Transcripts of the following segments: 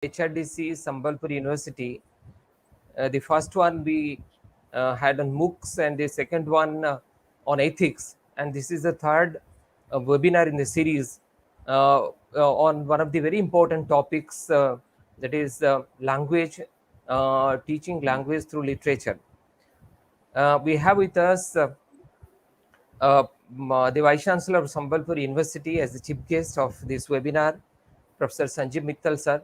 HRDC Sambalpur University. The first one we had on MOOCs, and the second one on ethics. And this is the third webinar in the series on one of the very important topics, that is language, teaching language through literature. We have with us the Vice Chancellor of Sambalpur University as the chief guest of this webinar, Professor Sanjiv Mittal sir.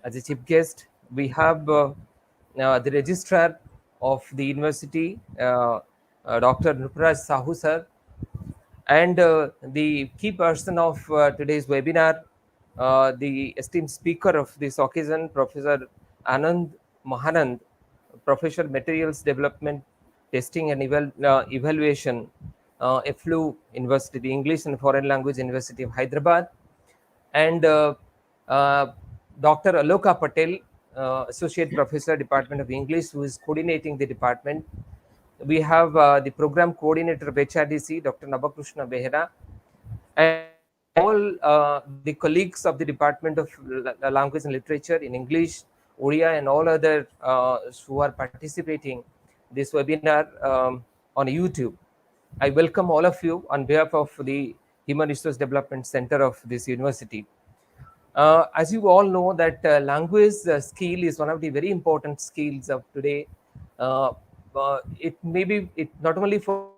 As a chief guest, we have the Registrar of the University, Dr. Nruparaj Sahu sir, and the key person of today's webinar, the esteemed speaker of this occasion, Professor Anand Mahanand, Professor Materials Development, Testing and Evaluation, FLU University, the English and Foreign Language University of Hyderabad, and uh, Dr. Aloka Patel, Associate Professor, Department of English, who is coordinating the department. We have the Program Coordinator of HRDC, Dr. Nabakrushna Behera, and all the colleagues of the Department of Language and Literature in English, Oriya, and all other who are participating this webinar on YouTube. I welcome all of you on behalf of the Human Resource Development Center of this university. As you all know, that language skill is one of the very important skills of today. It may be it not only for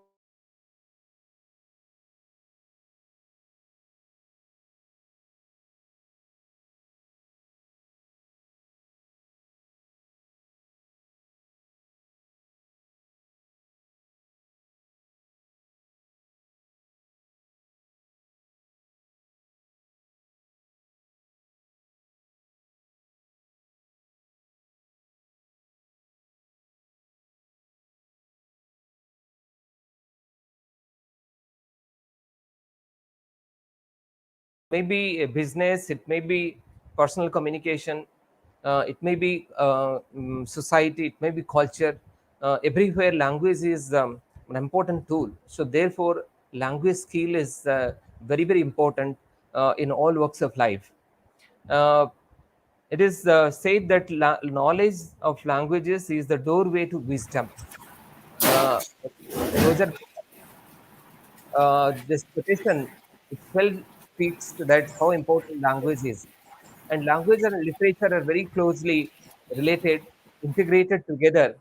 maybe a business, it may be personal communication, it may be society, it may be culture. Everywhere, language is an important tool. So, therefore, language skill is very, very important in all walks of life. Uh, it is said that knowledge of languages is the doorway to wisdom. Uh, Roger, this quotation itself speaks to that how important language is. And language and literature are very closely related, integrated together.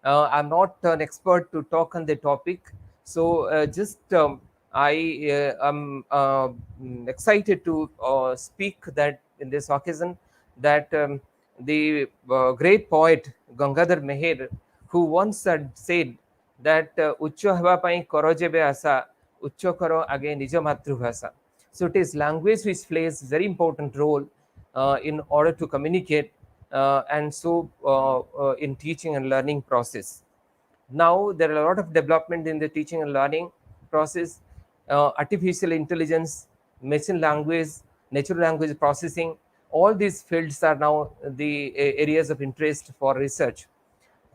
I'm not an expert to talk on the topic, so just am excited to speak that in this occasion, that the great poet Gangadhar Meher, who once had said that Uchcho heba pai karo jebe asa, Uchcho karo age nijo matrubhasha. So it is language which plays very important role in order to communicate, and so in teaching and learning process. Now there are a lot of development in the teaching and learning process. Artificial intelligence, machine language, natural language processing, all these fields are now the areas of interest for research,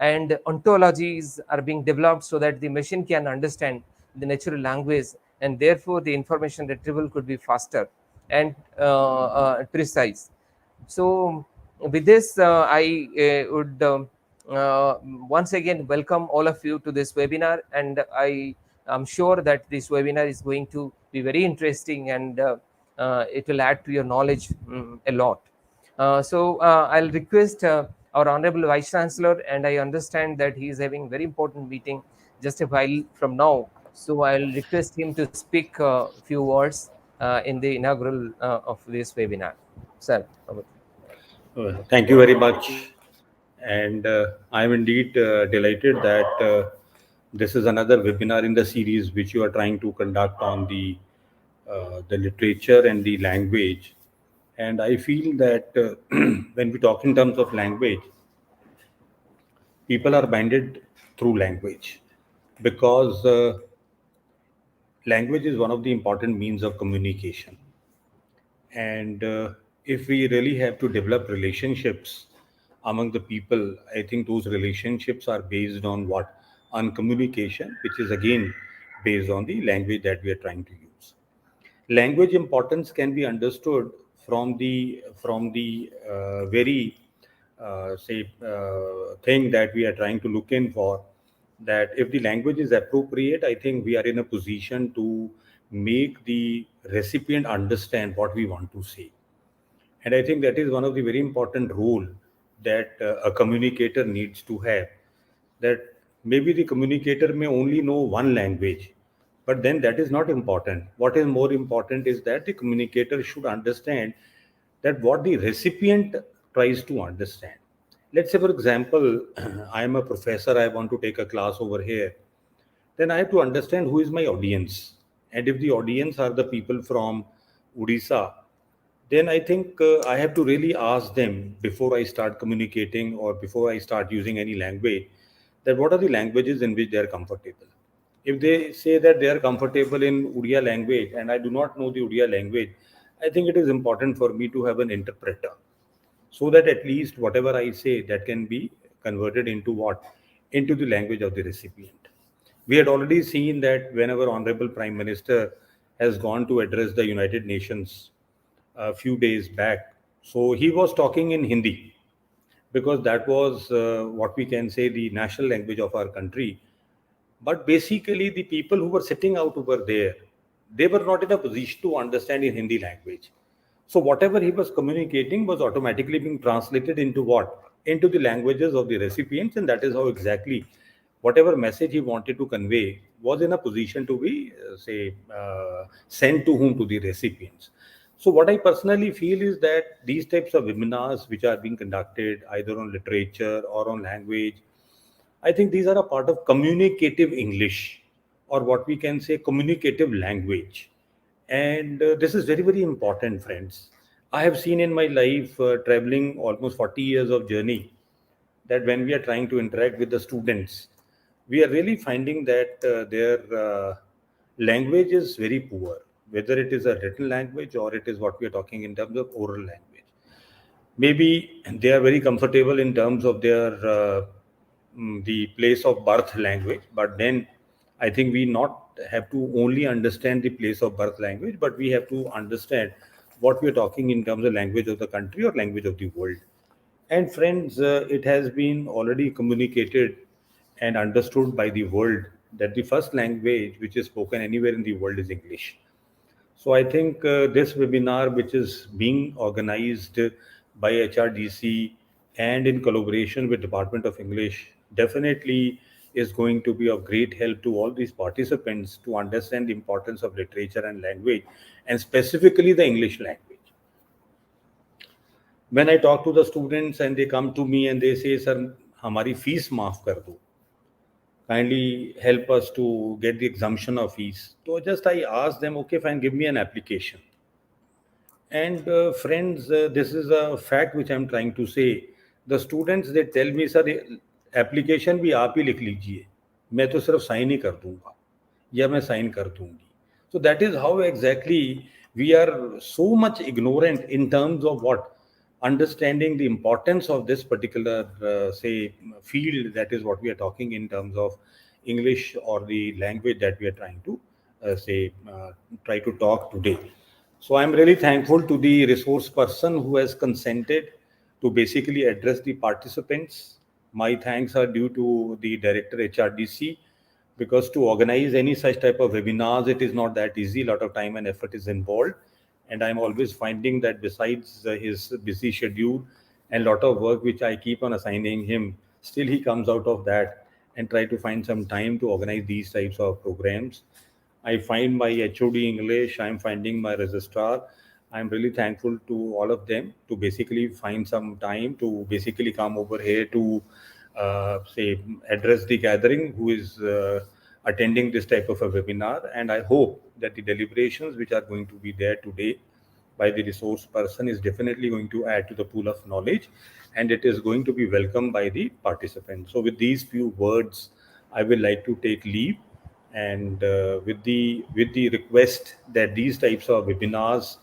and ontologies are being developed so that the machine can understand the natural language, and therefore the information retrieval could be faster and precise. So with this, I would once again welcome all of you to this webinar, and I am sure that this webinar is going to be very interesting, and it will add to your knowledge a lot. I'll request our Honorable Vice Chancellor, and I understand that he is having very important meeting just a while from now. So I'll request him to speak a few words in the inaugural of this webinar. Sir, over. Thank you very much. And I'm indeed delighted that this is another webinar in the series which you are trying to conduct on the literature and the language. And I feel that when we talk in terms of language, people are minded through language because language is one of the important means of communication. And if we really have to develop relationships among the people, I think those relationships are based on what? On communication, which is again based on the language that we are trying to use. Language importance can be understood from the very thing that we are trying to look in for, that if the language is appropriate, I think we are in a position to make the recipient understand what we want to say. And I think that is one of the very important role that a communicator needs to have. That maybe the communicator may only know one language, but then that is not important. What is more important is that the communicator should understand that what the recipient tries to understand. Let's say, for example, I am a professor, I want to take a class over here, then I have to understand who is my audience. And if the audience are the people from Odisha, then I think I have to really ask them before I start communicating or before I start using any language, that what are the languages in which they are comfortable. If they say that they are comfortable in Odia language and I do not know the Odia language, I think it is important for me to have an interpreter, so that at least whatever I say, that can be converted into what? Into the language of the recipient. We had already seen that whenever Honorable Prime Minister has gone to address the United Nations a few days back, so he was talking in Hindi, because that was what we can say the national language of our country. But basically, the people who were sitting out over there, they were not in a position to understand in Hindi language. So whatever he was communicating was automatically being translated into what? Into the languages of the recipients, and that is how exactly whatever message he wanted to convey was in a position to be, sent to whom? To the recipients. So what I personally feel is that these types of webinars which are being conducted either on literature or on language, I think these are a part of communicative English, or what we can say communicative language. And this is very, very important, friends. I have seen in my life, traveling almost 40 years of journey, that when we are trying to interact with the students, we are really finding that their language is very poor, whether it is a written language or it is what we are talking in terms of oral language. Maybe they are very comfortable in terms of their the place of birth language, but then I think we not have to only understand the place of birth language, but we have to understand what we are talking in terms of language of the country or language of the world. And friends, it has been already communicated and understood by the world that the first language which is spoken anywhere in the world is English. So I think this webinar, which is being organized by HRDC and in collaboration with Department of English, definitely is going to be of great help to all these participants to understand the importance of literature and language, and specifically the English language. When I talk to the students and they come to me and they say, "Sir, हमारी fees माफ कर दो, kindly help us to get the exemption of fees." So just I ask them, okay, fine, give me an application. And friends, this is a fact which I'm trying to say. The students, they tell me, sir, application भी आप ही लिख लीजिए, मैं तो सिर्फ sign ही कर दूंगा या मैं साइन कर दूंगी. So that is how exactly we are so much ignorant in terms of what? Understanding the importance of this particular, field, that is what we are talking in terms of English or the language that we are trying to try to talk today. So I'm really thankful to the resource person who has consented to basically address the participants. My thanks are due to the director HRDC, because to organize any such type of webinars, it is not that easy. A lot of time and effort is involved. And I'm always finding that besides his busy schedule and lot of work which I keep on assigning him, still he comes out of that and try to find some time to organize these types of programs. I find my HOD English, I'm finding my registrar. I'm really thankful to all of them to basically find some time to basically come over here to address the gathering who is attending this type of a webinar. And I hope that the deliberations which are going to be there today by the resource person is definitely going to add to the pool of knowledge, and it is going to be welcomed by the participants. So with these few words, I will like to take leave, and with the request that these types of webinars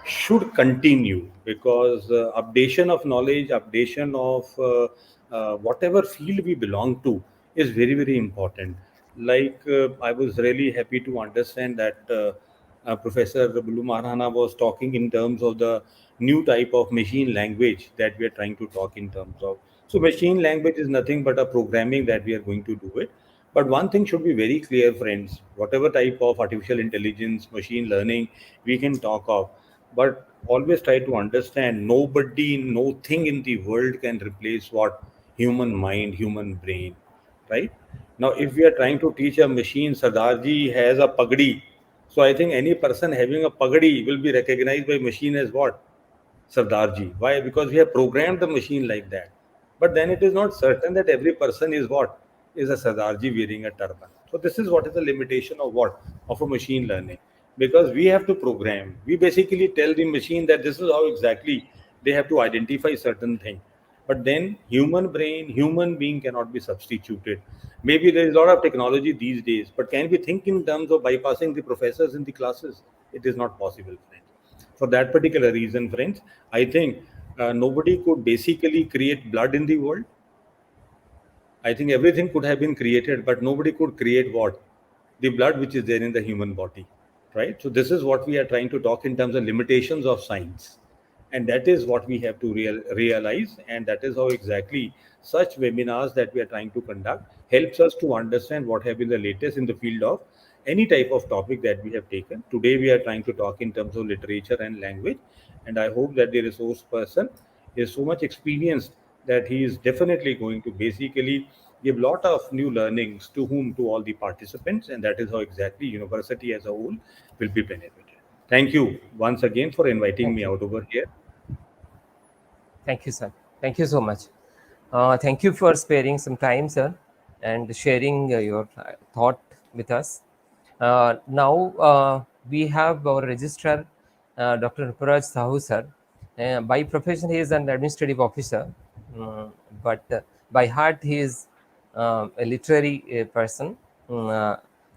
should continue, because updation of knowledge, updation of whatever field we belong to is very, very important. Like I was really happy to understand that Professor Bulu Maharana was talking in terms of the new type of machine language that we are trying to talk in terms of. So machine language is nothing but a programming that we are going to do it. But one thing should be very clear, friends. Whatever type of artificial intelligence, machine learning we can talk of, but always try to understand nobody, no thing in the world can replace what human mind, human brain, right? Now, if we are trying to teach a machine, Sardarji has a pagdi. So I think any person having a pagdi will be recognized by machine as what? Sardarji. Why? Because we have programmed the machine like that. But then it is not certain that every person is what? Is a Sardarji wearing a turban. So this is what is the limitation of what? Of a machine learning. Because we have to program. We basically tell the machine that this is how exactly they have to identify certain thing. But then human brain, human being cannot be substituted. Maybe there is a lot of technology these days, but can we think in terms of bypassing the professors in the classes? It is not possible, friends. For that particular reason, friends, I think nobody could basically create blood in the world. I think everything could have been created, but nobody could create what? The blood which is there in the human body, right? So this is what we are trying to talk in terms of limitations of science. And that is what we have to realize. And that is how exactly such webinars that we are trying to conduct helps us to understand what have been the latest in the field of any type of topic that we have taken. Today we are trying to talk in terms of literature and language. And I hope that the resource person is so much experienced that he is definitely going to basically give lot of new learnings to whom, to all the participants, and that is how exactly university as a whole will be benefited. Thank you once again for inviting Thank me you. out over here. Thank you, sir. Thank you so much. Thank you for sparing some time, sir, and sharing your thought with us. Now we have our registrar, Dr. Nruparaj Sahu, sir. By profession, he is an administrative officer, mm, but by heart, he is a literary person,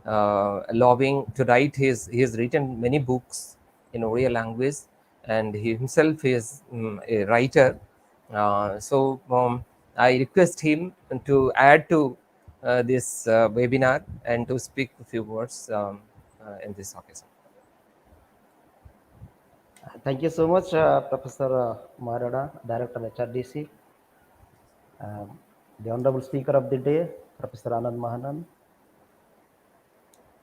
loving to write. He has written many books in Oriya language, and he himself is a writer. I request him to add to this webinar and to speak a few words in this occasion. Thank you so much, Professor Maharana, Director HRDC, the Honorable Speaker of the Day, Professor Anand Mahanand,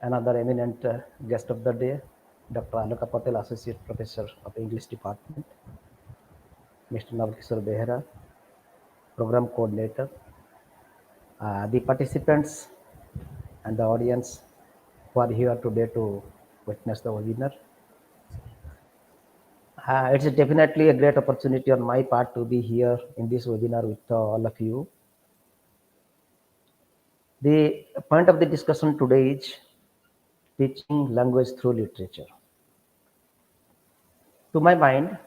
another eminent guest of the day, Dr. Aloka Patel, Associate Professor of English Department, Mr. Behera, Program Coordinator, the participants and the audience who are here today to witness the webinar. It's definitely a great opportunity on my part to be here in this webinar with all of you. The point of the discussion today is teaching language through literature. To my mind,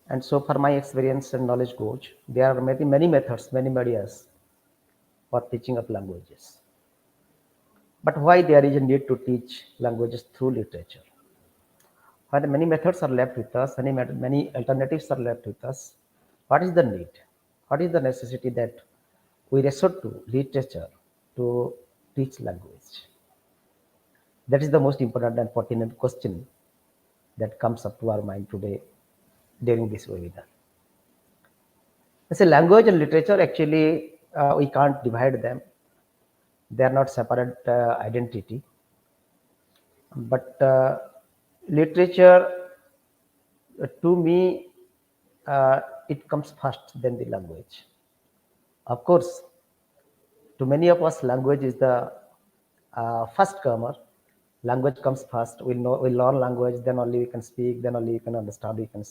and so far my experience and knowledge goes, there are many methods, many medias for teaching of languages. But why there is a need to teach languages through literature? When many methods are left with us, many alternatives are left with us, what is the need? What is the necessity that we resort to literature to teach language? That is the most important and pertinent question that comes up to our mind today during this webinar. As a language and literature, actually, we can't divide them. They are not separate identity. But literature, to me, it comes first than the language. Of course, to many of us, language is the first comer. Language comes first. We learn language, then only we can speak, then only we can understand, we can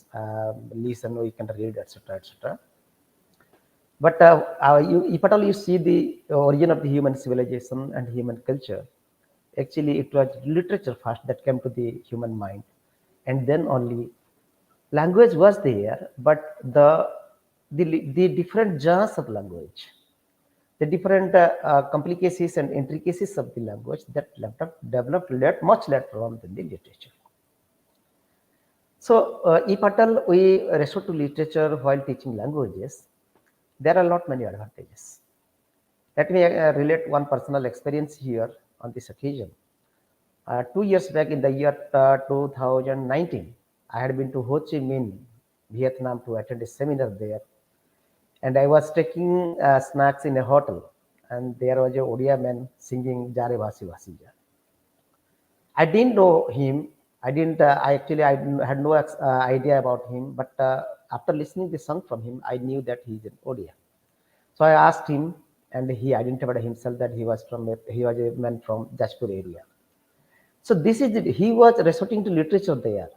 listen, we can read, etc., etc. But if at all you see the origin of the human civilization and human culture, actually it was literature first that came to the human mind, and then only language was there. But the different genres of language, the different complications and intricacies of the language that developed much later on than the literature. So, if at all we resort to literature while teaching languages, there are many advantages. Let me relate one personal experience here on this occasion. 2 years back in the year 2019, I had been to Ho Chi Minh, Vietnam to attend a seminar there. And I was taking snacks in a hotel. And there was a Odia man singing Jare Vasi Vasija. I didn't know him. I had no idea about him. But after listening the song from him, I knew that he's an Odia. So I asked him, and he identified himself that he was a man from Jashpur area. So he was resorting to literature there.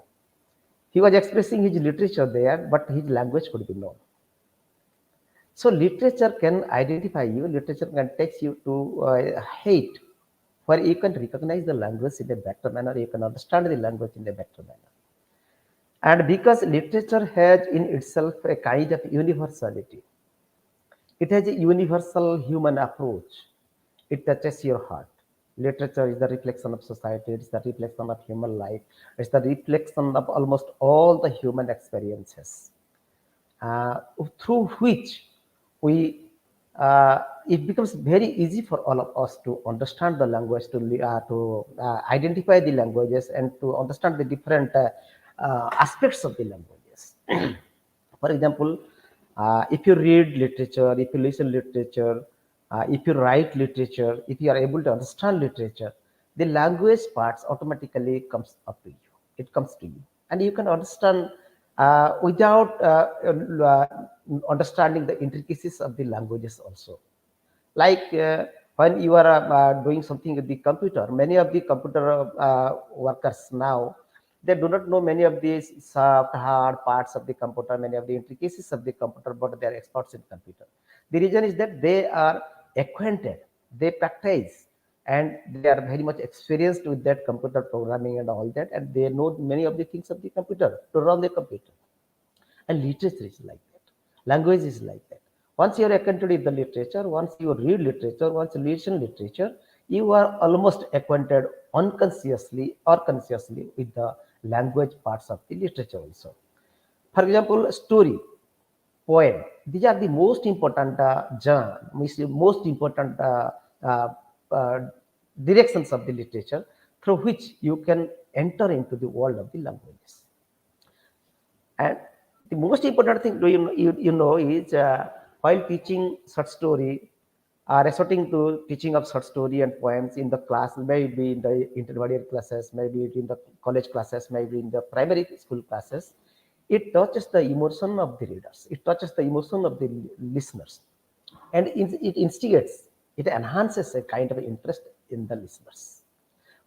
He was expressing his literature there, but his language could be known. So literature can identify you. Literature can take you to hate, where you can recognize the language in a better manner. You can understand the language in a better manner. And because literature has in itself a kind of universality, it has a universal human approach. It touches your heart. Literature is the reflection of society, it's the reflection of human life, it's the reflection of almost all the human experiences, uh, through which we it becomes very easy for all of us to understand the language, to identify the languages, and to understand the different aspects of the languages. For example, if you read literature, if you listen literature, if you write literature, if you are able to understand literature, the language parts automatically comes up to you. It comes to you, and you can understand without understanding the intricacies of the languages also. Like when you are doing something with the computer, many of the computer workers now, they do not know many of these soft hard parts of the computer, many of the intricacies of the computer, but they are experts in computer. The reason is that they are acquainted, they practice, and they are very much experienced with that computer programming and all that, and they know many of the things of the computer to run the computer. And literature is like that. Language is like that. Once you are acquainted with the literature, once you read literature, once you listen literature, you are almost acquainted unconsciously or consciously with the language parts of the literature also. For example, story, poem. These are the most important genre, most important uh, uh, directions of the literature through which you can enter into the world of the languages. And the most important thing you know is while teaching short story, resorting to teaching of short story and poems in the class, maybe in the intermediate classes, maybe in the college classes, maybe in the primary school classes, it touches the emotion of the readers. It touches the emotion of the listeners, and it instigates, it enhances a kind of interest in the listeners.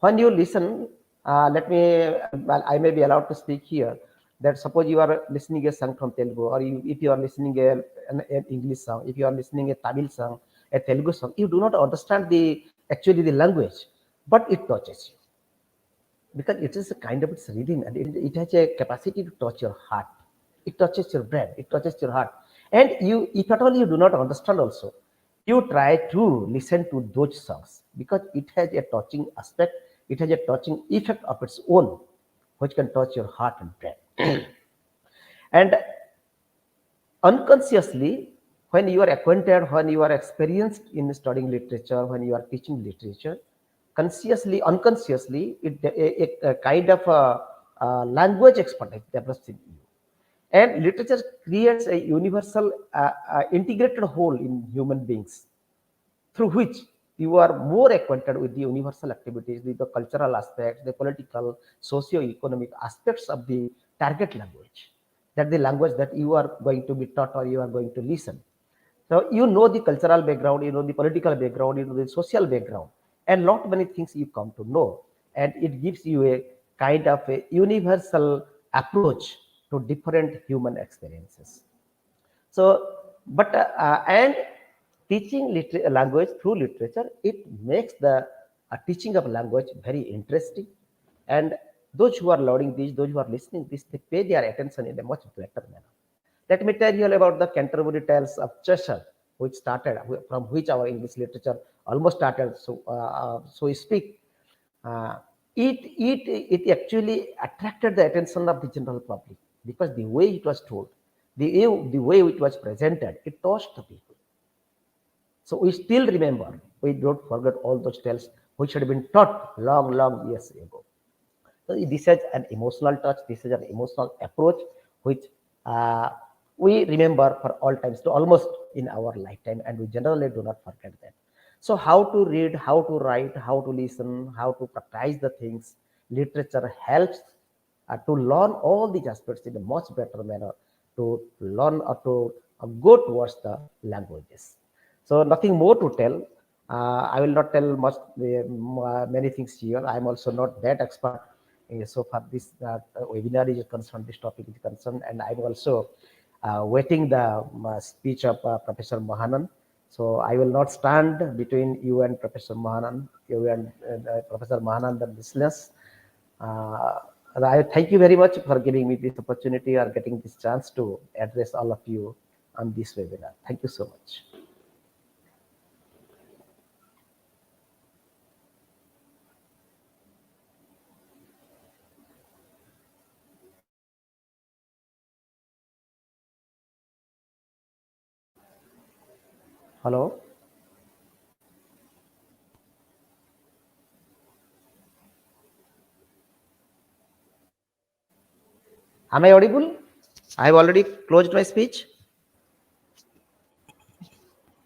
When you listen, well, I may be allowed to speak here, that suppose you are listening a song from Telugu, or if you are listening an English song, if you are listening a Tamil song, a Telugu song, you do not understand actually the language, but it touches you, because it is a kind of its rhythm, and it has a capacity to touch your heart. It touches your brain, it touches your heart. And you, if at all you do not understand also, you try to listen to those songs, because it has a touching aspect, it has a touching effect of its own, which can touch your heart and brain. And unconsciously, when you are acquainted, when you are experienced in studying literature, when you are teaching literature, consciously, unconsciously, a kind of a language expertise develops in you. And literature creates a universal, integrated whole in human beings, through which you are more acquainted with the universal activities, with the cultural aspects, the political, socio-economic aspects of the target language, that the language that you are going to be taught or you are going to listen. So you know the cultural background, you know the political background, you know the social background, and lot many things you come to know, and it gives you a kind of a universal approach to different human experiences. So, but and teaching language through literature, it makes the teaching of language very interesting. And those who are learning this, those who are listening this, they pay their attention in a much better manner. Let me tell you about the Canterbury Tales of Cheshire, which started, from which our English literature almost started. So we speak. Uh, it actually attracted the attention of the general public, because the way it was told, the way it was presented, it touched the people. So we still remember, we don't forget all those tales which had been taught long years ago. So this is an emotional touch. This is an emotional approach, which we remember for all times, to almost in our lifetime, and we generally do not forget that. So how to read, how to write, how to listen, how to practice the things, literature helps to learn all these aspects in a much better manner, to learn or to go towards the languages. So nothing more to tell. I will not tell much many things here. I am also not that expert so far this webinar is concerned, this topic is concerned, and I'm also waiting the speech of Professor Mahanand. So I will not stand between you and Professor Mahanand, you and Professor Mahanand and listeners. I thank you very much for giving me this opportunity or getting this chance to address all of you on this webinar. Thank you so much. Hello. Am I audible? I have already closed my speech.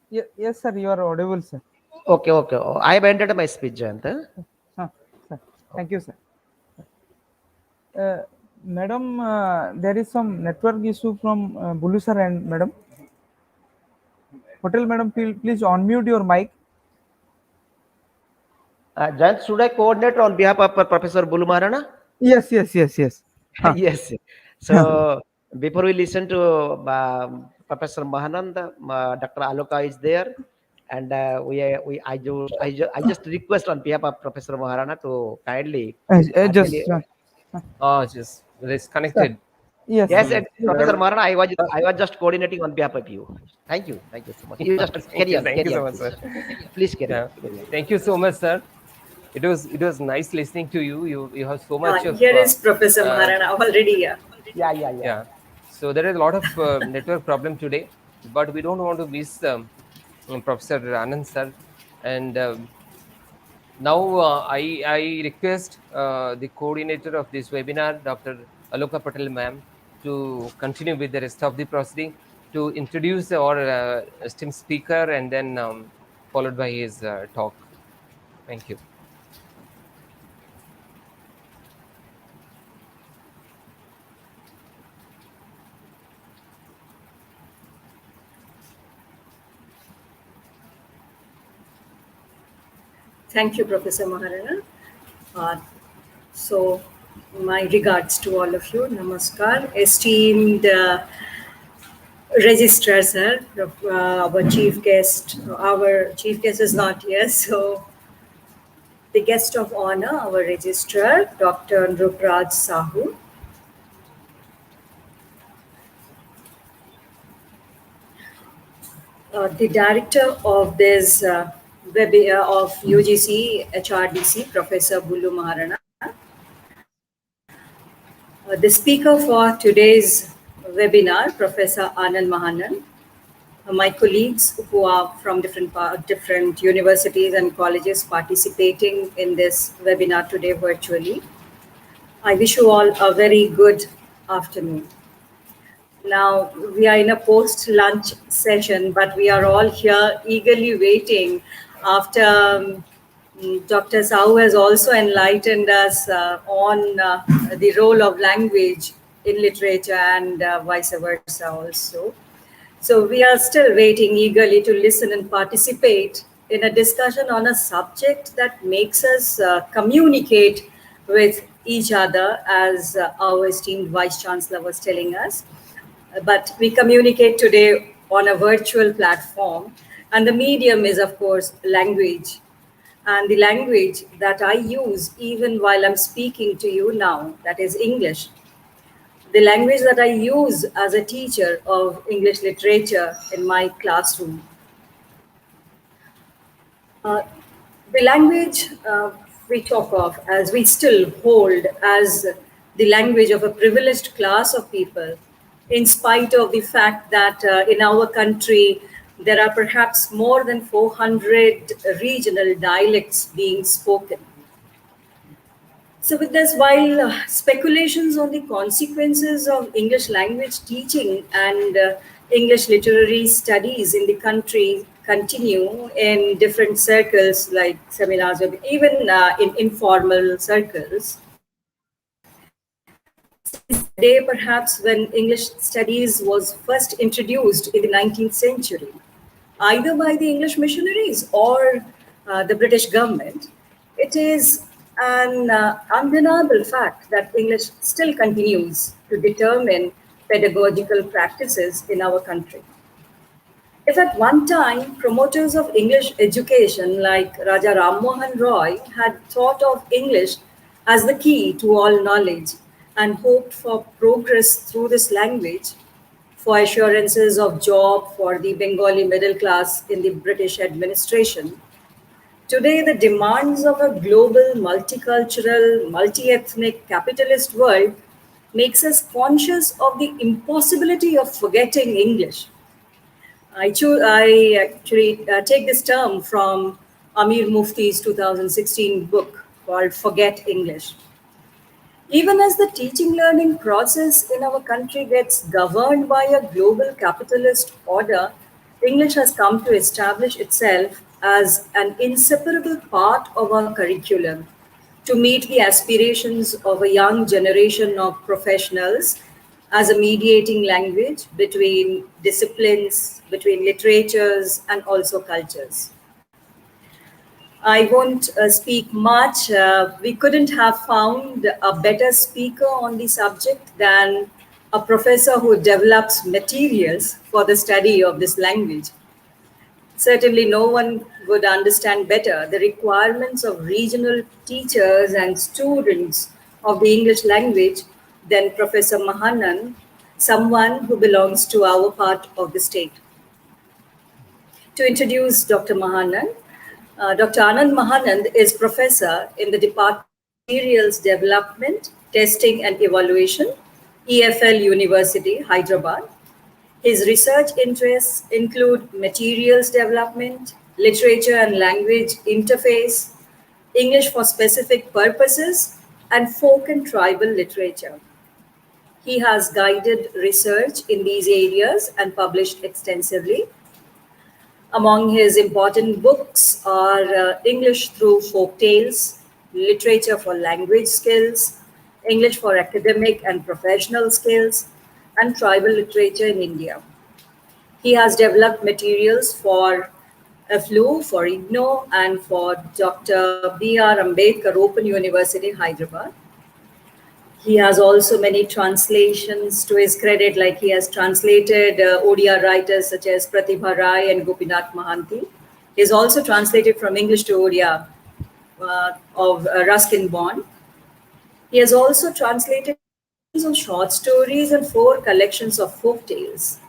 Yes, sir, you are audible, sir. Okay. Oh, I have ended my speech, Jayant. Sir. Thank you, sir. Madam, there is some network issue from Bulu sir and madam. Patel, madam, please unmute your mic. Jayant, should I coordinate on behalf of Professor Bulu Maharana? Yes. Huh. Yes. So before we listen to Professor Mahanand, Dr. Aloka is there, and I just request on behalf of Professor Maharana to kindly Just disconnected. Yes. Yes, and Professor Madam. Maharana, I was just coordinating on behalf of you. Thank you so much. You just carry on, Thank you so much, please. sir. Please carry Yeah. on. Thank you so much, sir. It was nice listening to you. You have so much of Here is Professor Maharana already here. Yeah. So there is a lot of network problem today, but we don't want to miss Professor Anand sir. And now I request the coordinator of this webinar, Dr. Aloka Patel ma'am, to continue with the rest of the proceeding, to introduce our esteemed speaker, and then followed by his talk. Thank you. Thank you, Professor Maharana. So, my regards to all of you. Namaskar. Esteemed Registrar, sir, our chief guest. Our chief guest is not here, so the guest of honor, our Registrar, Dr. Nruparaj Sahu. The director of this of UGC-HRDC, Professor Bulu Maharana. The speaker for today's webinar, Professor Anand Mahanand. My colleagues who are from different universities and colleges participating in this webinar today virtually. I wish you all a very good afternoon. Now, we are in a post-lunch session, but we are all here eagerly waiting after Dr. Sahu has also enlightened us on the role of language in literature and vice versa also. So we are still waiting eagerly to listen and participate in a discussion on a subject that makes us communicate with each other, as our esteemed Vice Chancellor was telling us. But we communicate today on a virtual platform, and the medium is, of course, language. And the language that I use even while I'm speaking to you now, that is English. The language that I use as a teacher of English literature in my classroom. The language we talk of, as we still hold as the language of a privileged class of people, in spite of the fact that in our country, There are perhaps more than 400 regional dialects being spoken. So, with this, while speculations on the consequences of English language teaching and English literary studies in the country continue in different circles like seminars or even in informal circles, since the day perhaps when English studies was first introduced in the 19th century, either by the English missionaries or the British government, it is an undeniable fact that English still continues to determine pedagogical practices in our country. If at one time promoters of English education like Raja Ram Mohan Roy had thought of English as the key to all knowledge and hoped for progress through this language, for assurances of job for the Bengali middle class in the British administration, today the demands of a global, multicultural, multi-ethnic, capitalist world makes us conscious of the impossibility of forgetting English. I actually take this term from Amir Mufti's 2016 book called Forget English. Even as the teaching learning process in our country gets governed by a global capitalist order, English has come to establish itself as an inseparable part of our curriculum to meet the aspirations of a young generation of professionals as a mediating language between disciplines, between literatures, and also cultures. I won't speak much. We couldn't have found a better speaker on the subject than a professor who develops materials for the study of this language. Certainly, no one would understand better the requirements of regional teachers and students of the English language than Professor Mahanand, someone who belongs to our part of the state. To introduce Dr. Mahanand, Dr. Anand Mahanand is professor in the Department of Materials Development, Testing and Evaluation, EFL University, Hyderabad. His research interests include materials development, literature and language interface, English for specific purposes, and folk and tribal literature. He has guided research in these areas and published extensively. Among his important books are English Through Folk Tales, Literature for Language Skills, English for Academic and Professional Skills, and Tribal Literature in India. He has developed materials for FLU, for IGNO, and for Dr. B.R. Ambedkar Open University, Hyderabad. He has also many translations to his credit, like he has translated Odia writers such as Pratibha Rai and Gopinath Mahanti. He has also translated from English to Odia of Ruskin Bond. He has also translated of short stories and 4 collections of folk tales.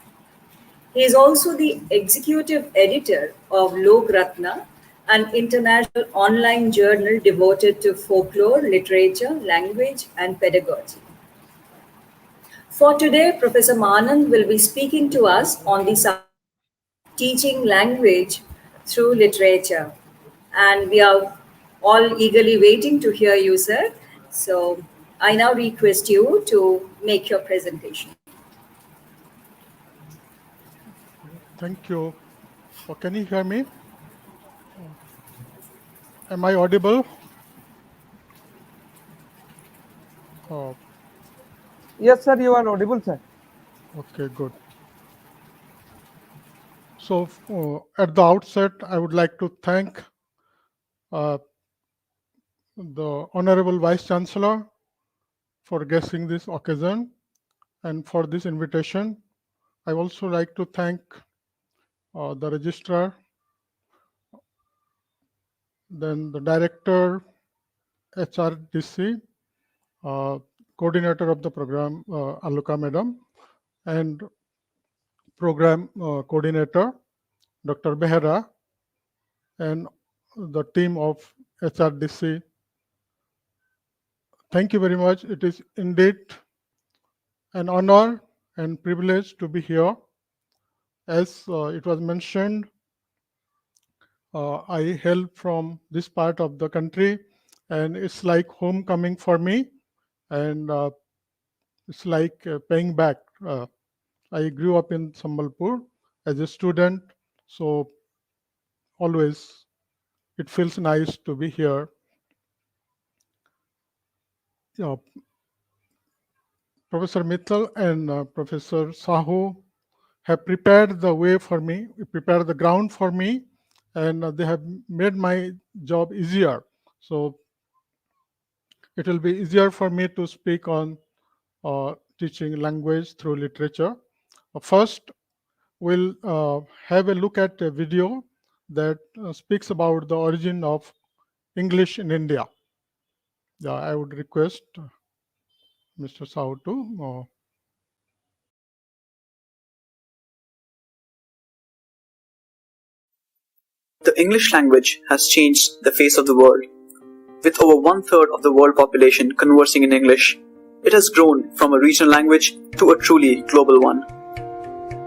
He is also the executive editor of Lok Ratna, an international online journal devoted to folklore, literature, language, and pedagogy. For today, Professor Mahanand will be speaking to us on the subject of teaching language through literature. And we are all eagerly waiting to hear you, sir. So I now request you to make your presentation. Thank you. Can you hear me? Am I audible? Yes, sir, you are audible, sir. Okay, good. So at the outset, I would like to thank the Honorable Vice Chancellor for gracing this occasion and for this invitation. I also like to thank the Registrar, then the Director, HRDC, Coordinator of the program, Aloka Madam, and Program Coordinator, Dr. Behera, and the team of HRDC. Thank you very much. It is indeed an honor and privilege to be here as it was mentioned, I hail from this part of the country, and it's like homecoming for me, and it's like paying back. I grew up in Sambalpur as a student, so always it feels nice to be here. Professor Mittal and Professor Sahu have prepared the way for me, prepared the ground for me, and they have made my job easier. So it will be easier for me to speak on teaching language through literature. First, we'll have a look at a video that speaks about the origin of English in India. Yeah, I would request Mr. Sahu to. The English language has changed the face of the world. With over 1/3 of the world population conversing in English, it has grown from a regional language to a truly global one.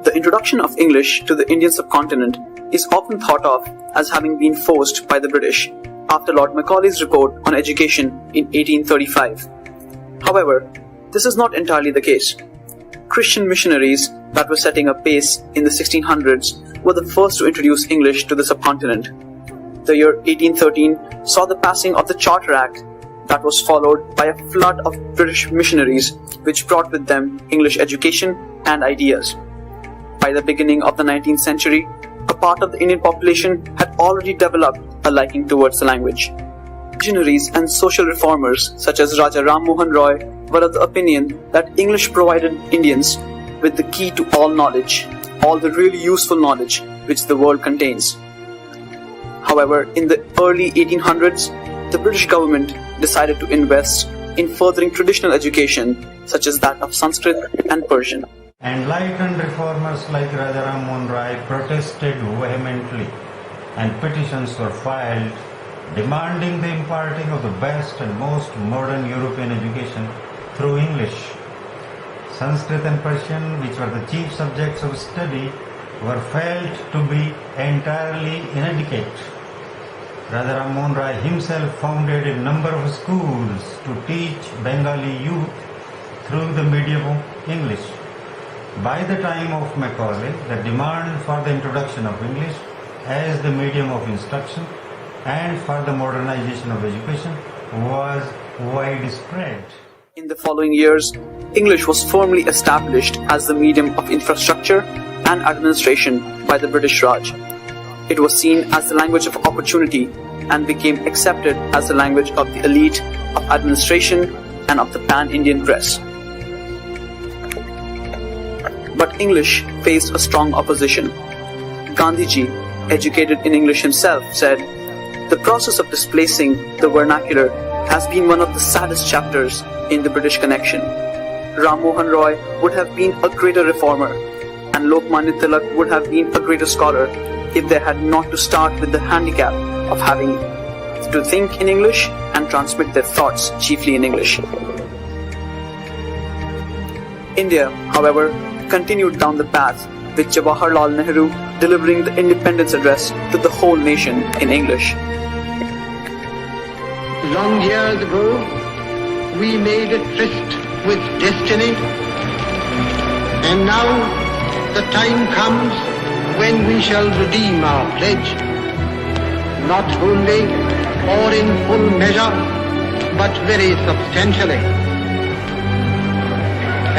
The introduction of English to the Indian subcontinent is often thought of as having been forced by the British after Lord Macaulay's report on education in 1835. However, this is not entirely the case. Christian missionaries that were setting a pace in the 1600s were the first to introduce English to the subcontinent. The year 1813 saw the passing of the Charter Act that was followed by a flood of British missionaries which brought with them English education and ideas. By the beginning of the 19th century, a part of the Indian population had already developed a liking towards the language. Missionaries and social reformers such as Raja Ram Mohan Roy were of the opinion that English provided Indians with the key to all knowledge, all the really useful knowledge which the world contains. However, in the early 1800s, the British government decided to invest in furthering traditional education such as that of Sanskrit and Persian. Enlightened reformers like Raja Ram Mohan Roy protested vehemently, and petitions were filed demanding the imparting of the best and most modern European education through English. Sanskrit and Persian, which were the chief subjects of study, were felt to be entirely inadequate. Raja Ram Mohan Roy himself founded a number of schools to teach Bengali youth through the medium of English. By the time of Macaulay, the demand for the introduction of English as the medium of instruction and for the modernization of education was widespread. In the following years, English was firmly established as the medium of infrastructure and administration by the British Raj. It was seen as the language of opportunity and became accepted as the language of the elite, of administration, and of the pan-Indian press. But English faced a strong opposition. Gandhiji, educated in English himself, said, "The process of displacing the vernacular has been one of the saddest chapters in the British connection. Ram Mohan Roy would have been a greater reformer, and Lokmanya Tilak would have been a greater scholar if they had not to start with the handicap of having to think in English and transmit their thoughts chiefly in English." India, however, continued down the path with Jawaharlal Nehru delivering the independence address to the whole nation in English. Long years ago, we made a tryst with destiny, and now the time comes when we shall redeem our pledge, not wholly or in full measure, but very substantially.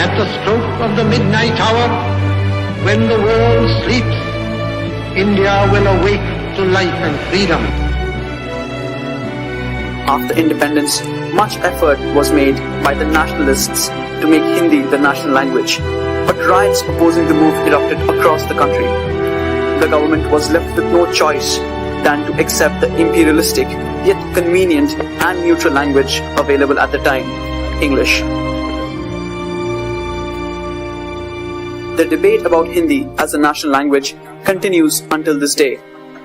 At the stroke of the midnight hour, when the world sleeps, India will awake to life and freedom. After independence, much effort was made by the nationalists to make Hindi the national language, but riots opposing the move erupted across the country. The government was left with no choice than to accept the imperialistic yet convenient and neutral language available at the time, English. The debate about Hindi as a national language continues until this day.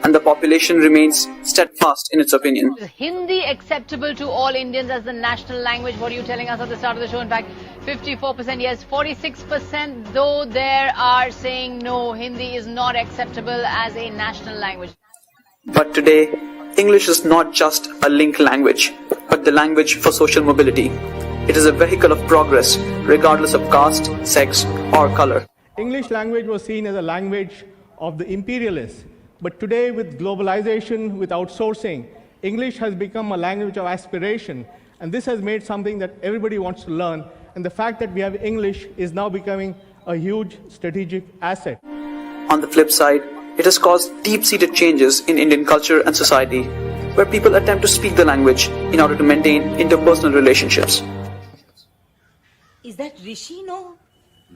and the population remains steadfast in its opinion. Is Hindi acceptable to all Indians as the national language? What are you telling us at the start of the show? In fact, 54% yes, 46% though there are saying no, Hindi is not acceptable as a national language. But today, English is not just a link language, but the language for social mobility. It is a vehicle of progress, regardless of caste, sex, or color. English language was seen as a language of the imperialists, but today with globalization, with outsourcing, English has become a language of aspiration, and this has made something that everybody wants to learn, and the fact that we have English is now becoming a huge strategic asset. On the flip side, it has caused deep-seated changes in Indian culture and society, where people attempt to speak the language in order to maintain interpersonal relationships. Is that Rishi, no?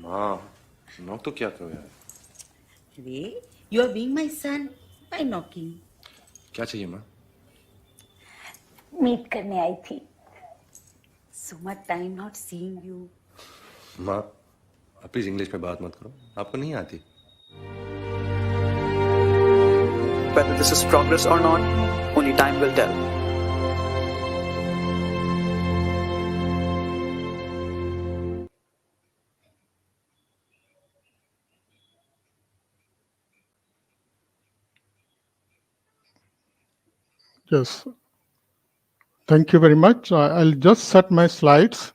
माँ, knock तो क्या करो यार? Ray, you are being my son by knocking. क्या चाहिए माँ? Meet करने आई थी. So much time not seeing you. माँ, आप प्लीज इंग्लिश में बात मत करो. आपको नहीं आती. Whether this is progress or not, only time will tell. Yes. Thank you very much. I'll just set my slides.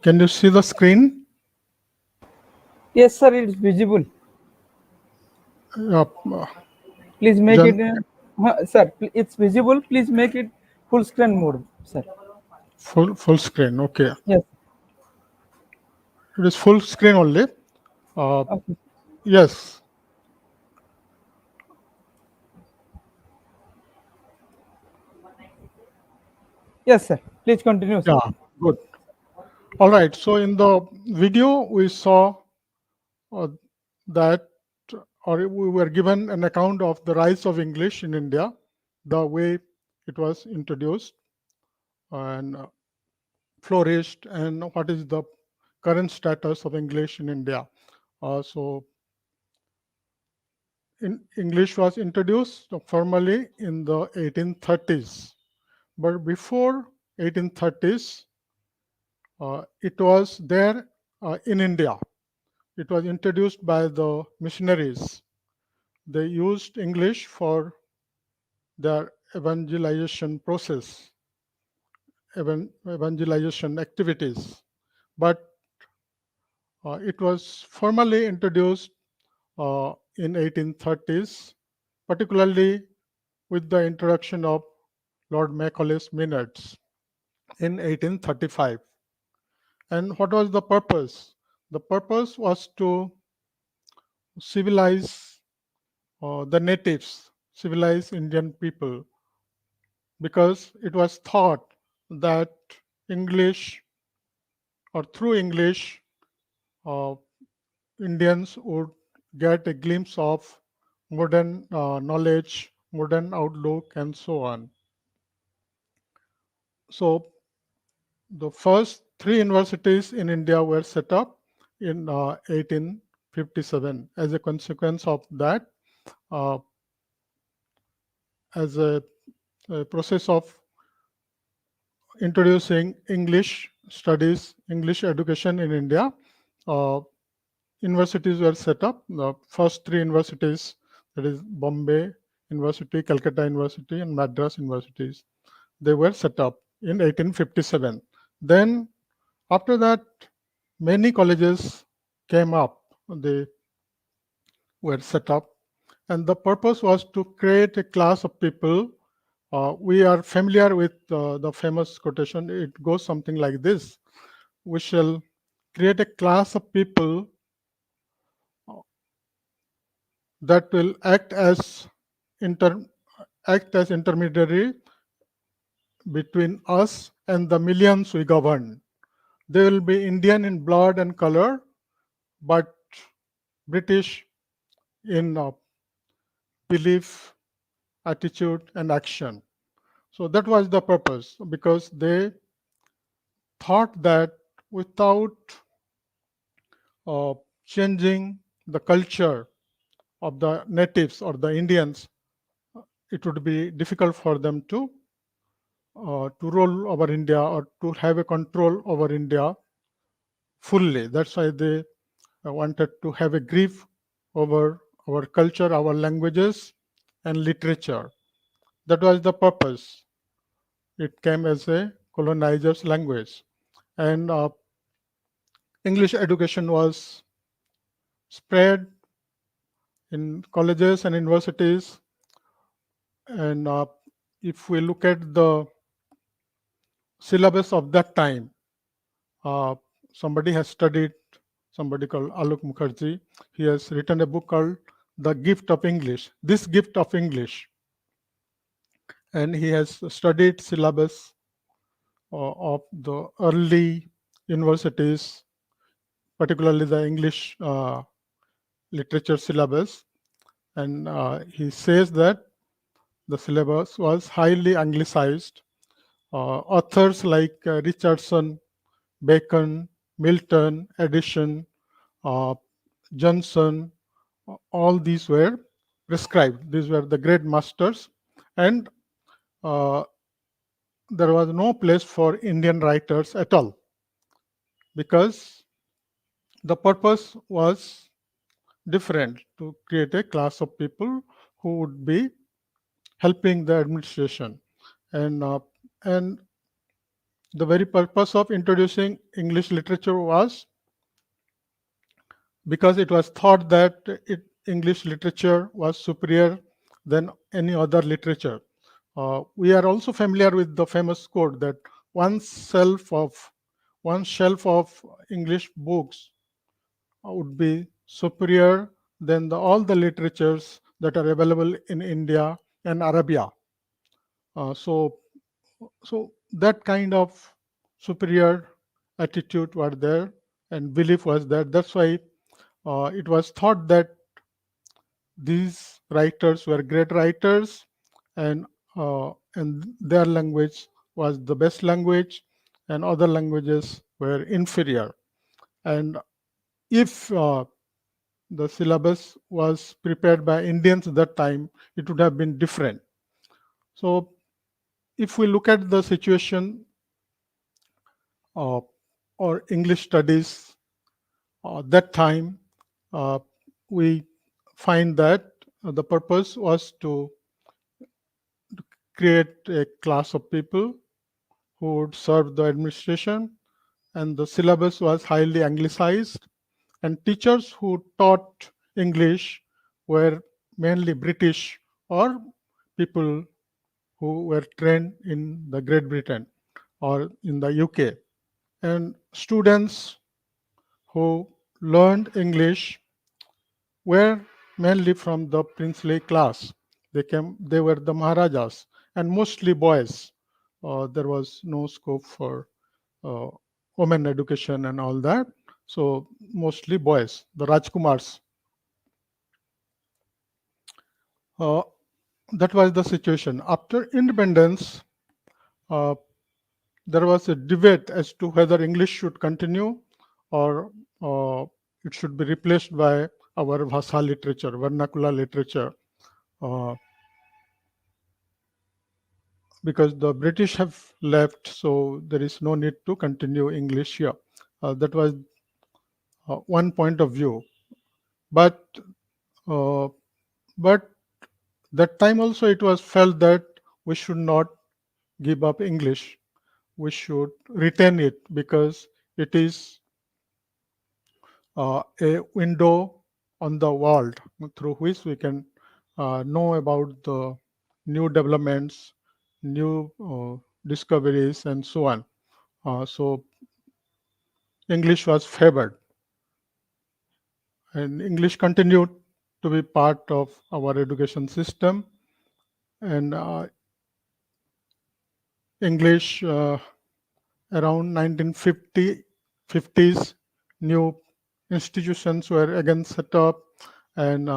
Can you see the screen? Yes, sir, it's visible. Please make it, sir, it's visible. Please make it full screen mode, sir. Full screen, okay. Yes. It is full screen only. Okay. Yes. Yes, sir. Please continue, sir. Yeah, good. All right. So in the video, we saw that, or we were given an account of the rise of English in India, the way it was introduced and flourished, and what is the current status of English in India. So English was introduced formally in the 1830s, but before 1830s, it was there in India. It was introduced by the missionaries. They used English for their evangelization process, evangelization activities. But it was formally introduced in 1830s, particularly with the introduction of Lord Macaulay's Minutes in 1835. And what was the purpose? The purpose was to civilize the natives, civilize Indian people, because it was thought that English, or through English, Indians would get a glimpse of modern knowledge, modern outlook, and so on. So the first 3 universities in India were set up in 1857. As a consequence of that, as a process of introducing English studies, English education in India, universities were set up. The first 3 universities, that is Bombay University, Calcutta University, and Madras universities, they were set up in 1857. Then after that, many colleges came up. They were set up, and the purpose was to create a class of people. We are familiar with the famous quotation. It goes something like this: we shall create a class of people that will act as intermediary between us and the millions we govern. They will be Indian in blood and color, but British in belief, attitude, and action. So that was the purpose, because they thought that without uh, changing the culture of the natives or the Indians, it would be difficult for them to rule over India or to have a control over India fully. That's why they wanted to have a grip over our culture, our languages, and literature. That was the purpose. It came as a colonizer's language. And English education was spread in colleges and universities. And if we look at the syllabus of that time, uh, somebody has studied, somebody called Aloka Mukherjee. He has written a book called The Gift of English, This Gift of English. And he has studied syllabus of the early universities, particularly the English literature syllabus. And he says that the syllabus was highly anglicized. Authors like Richardson, Bacon, Milton, Addison, Johnson, all these were prescribed. These were the great masters. And there was no place for Indian writers at all, because the purpose was different, to create a class of people who would be helping the administration. And the very purpose of introducing English literature was because it was thought that English literature was superior than any other literature. We are also familiar with the famous quote that one shelf of English books would be superior than all the literatures that are available in India and Arabia. So that kind of superior attitude was there and belief was there. That's why it was thought that these writers were great writers, and their language was the best language, and other languages were inferior. And if the syllabus was prepared by Indians at that time, it would have been different. So if we look at the situation or English studies that time, we find that the purpose was to create a class of people who would serve the administration, and the syllabus was highly anglicized, and teachers who taught English were mainly British or people who were trained in the Great Britain or in the UK. And students who learned English were mainly from the princely class. They were the Maharajas, and mostly boys. There was no scope for women education and all that. So mostly boys, the Rajkumars. That was the situation. After independence, there was a debate as to whether English should continue or it should be replaced by our Bhasa literature, vernacular literature. Because the British have left, so there is no need to continue English here. That was one point of view. But that time also it was felt that we should not give up English. We should retain it because it is a window on the world through which we can know about the new developments, new discoveries, and so on. So English was favored, and English continued to be part of our education system. And English around 1950 50s, new institutions were again set up, and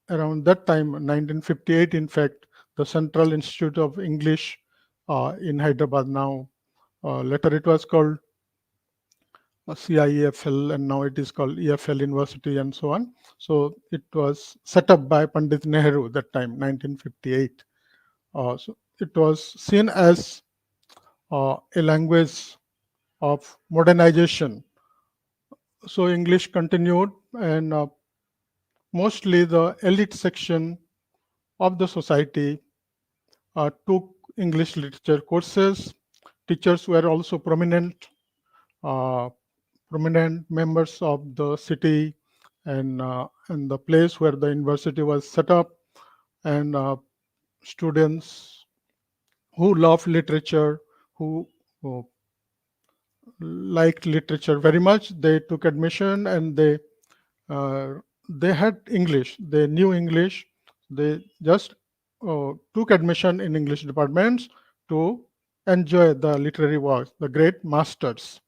around that time, 1958, in fact, the Central Institute of English in Hyderabad now, later it was called CIEFL, and now it is called EFL University and so on. So it was set up by Pandit Nehru that time, 1958. So it was seen as a language of modernization. So English continued, and mostly the elite section of the society took English literature courses. Teachers were also uh, prominent members of the city and the place where the university was set up, and students who loved literature, who liked literature very much, they took admission, and uh, they had English, they knew English, they just took admission in English departments to enjoy the literary works, the great masters.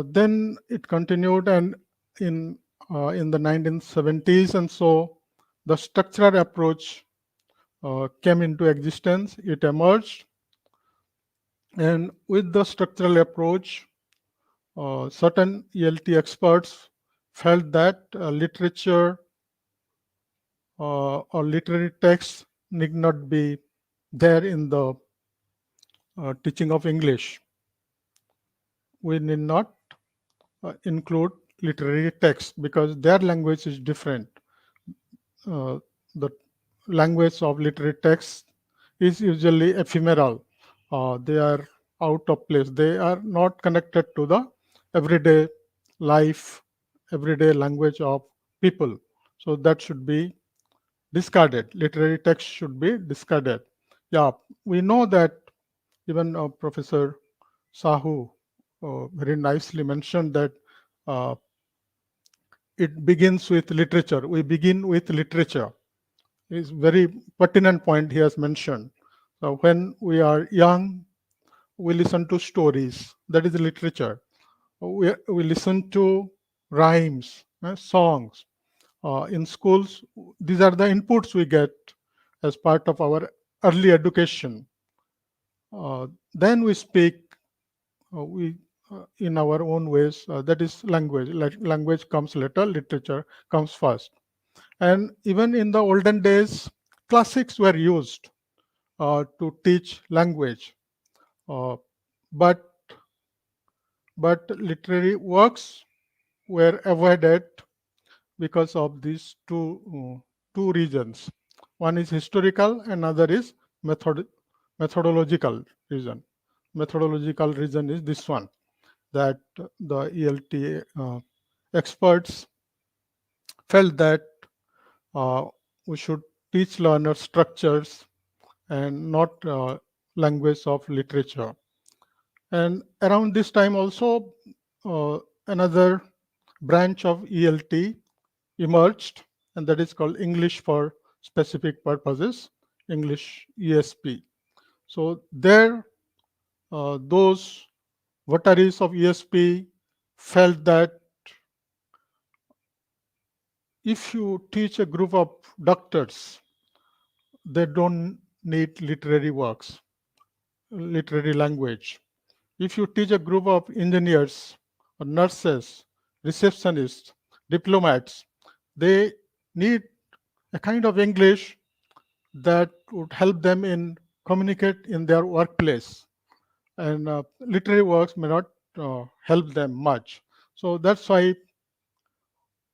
Then it continued, and in the 1970s, and so the structural approach came into existence. It emerged, and with the structural approach, certain ELT experts felt that literature or literary texts need not be there in the teaching of English. We need not include literary texts because their language is different. The language of literary texts is usually ephemeral. They are out of place. They are not connected to the everyday life, everyday language of people. So that should be discarded. Literary text should be discarded. Yeah, we know that even Professor Sahu very nicely mentioned that it begins with literature. We begin with literature. It's very pertinent point he has mentioned. So when we are young, we listen to stories. That is literature. We listen to rhymes, songs. In schools, these are the inputs we get as part of our early education. Then we speak we in our own ways. That is language. Language comes later, literature comes first. And even in the olden days, classics were used to teach language. Uh, but literary works were avoided because of these two reasons. One is historical, another is methodological reason. Methodological reason is this one, that the ELT experts felt that we should teach learners structures and not language of literature. And around this time also, another branch of ELT emerged, and that is called English for Specific Purposes, English ESP. So there, those votaries of ESP felt that if you teach a group of doctors, they don't need literary works, literary language. If you teach a group of engineers or nurses, receptionists, diplomats, they need a kind of English that would help them in communicate in their workplace. And literary works may not help them much. So that's why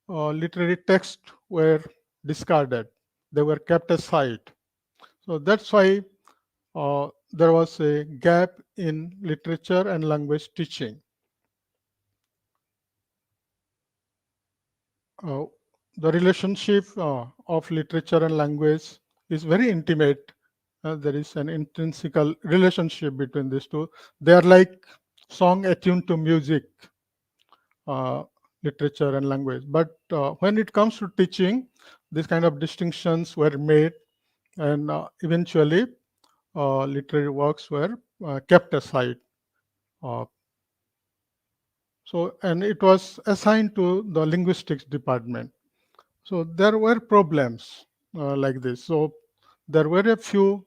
literary texts were discarded. They were kept aside. So that's why there was a gap in literature and language teaching. The relationship of literature and language is very intimate. There is an intrinsic relationship between these two. They are like song attuned to music, literature and language. But when it comes to teaching, these kind of distinctions were made, and eventually literary works were kept aside. So, and it was assigned to the linguistics department. So there were problems like this. So there were a few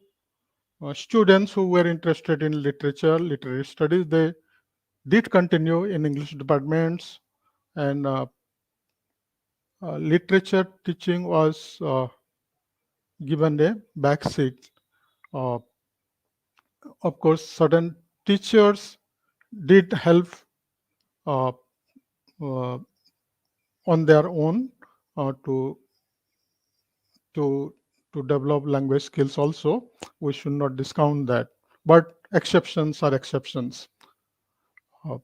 students who were interested in literature, literary studies. They did continue in English departments, and literature teaching was given a backseat. Uh, of course, certain teachers did help uh, uh, on their own to to to develop language skills also. We should not discount that, but exceptions are exceptions. Uh,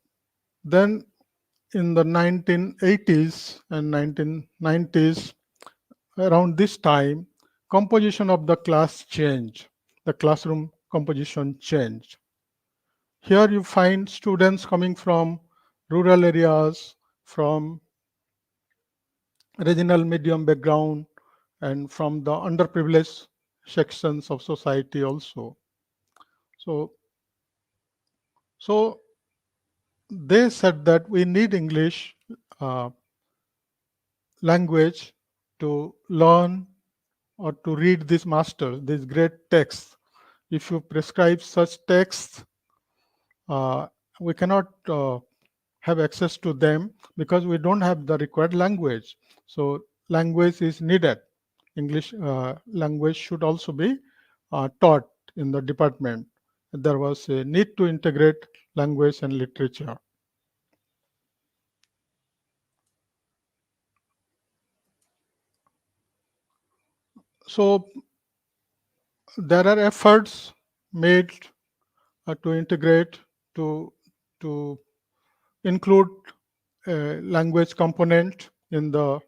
then in the 1980s and 1990s, around this time, composition of the class changed. The classroom composition changed. Here you find students coming from rural areas, from regional medium background, and from the underprivileged sections of society also. So, so they said that we need English uh, language to learn or to read these masters, these great texts. If you prescribe such texts, uh, we cannot have access to them because we don't have the required language. So language is needed. English language should also be taught in the department. There was a need to integrate language and literature. So there are efforts made to integrate, to include a language component in the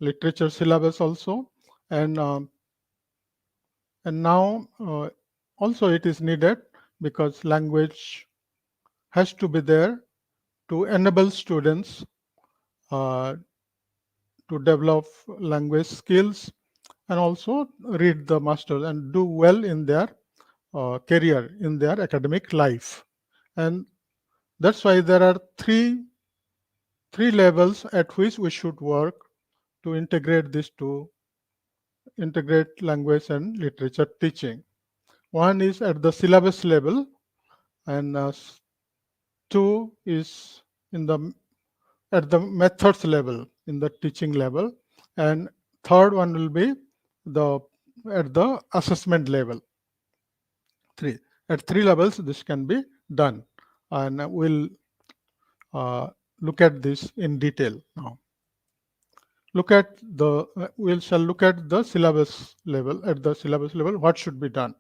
literature syllabus also, and now also it is needed because language has to be there to enable students to develop language skills and also read the masters and do well in their career, in their academic life. And that's why there are three levels at which we should work to integrate this, to integrate language and literature teaching. One is at the syllabus level, and two is in the at the methods level, in the teaching level, and third one will be the at the assessment level. At three levels this can be done, and we'll look at this in detail now. We shall look at the syllabus level. At the syllabus level, what should be done?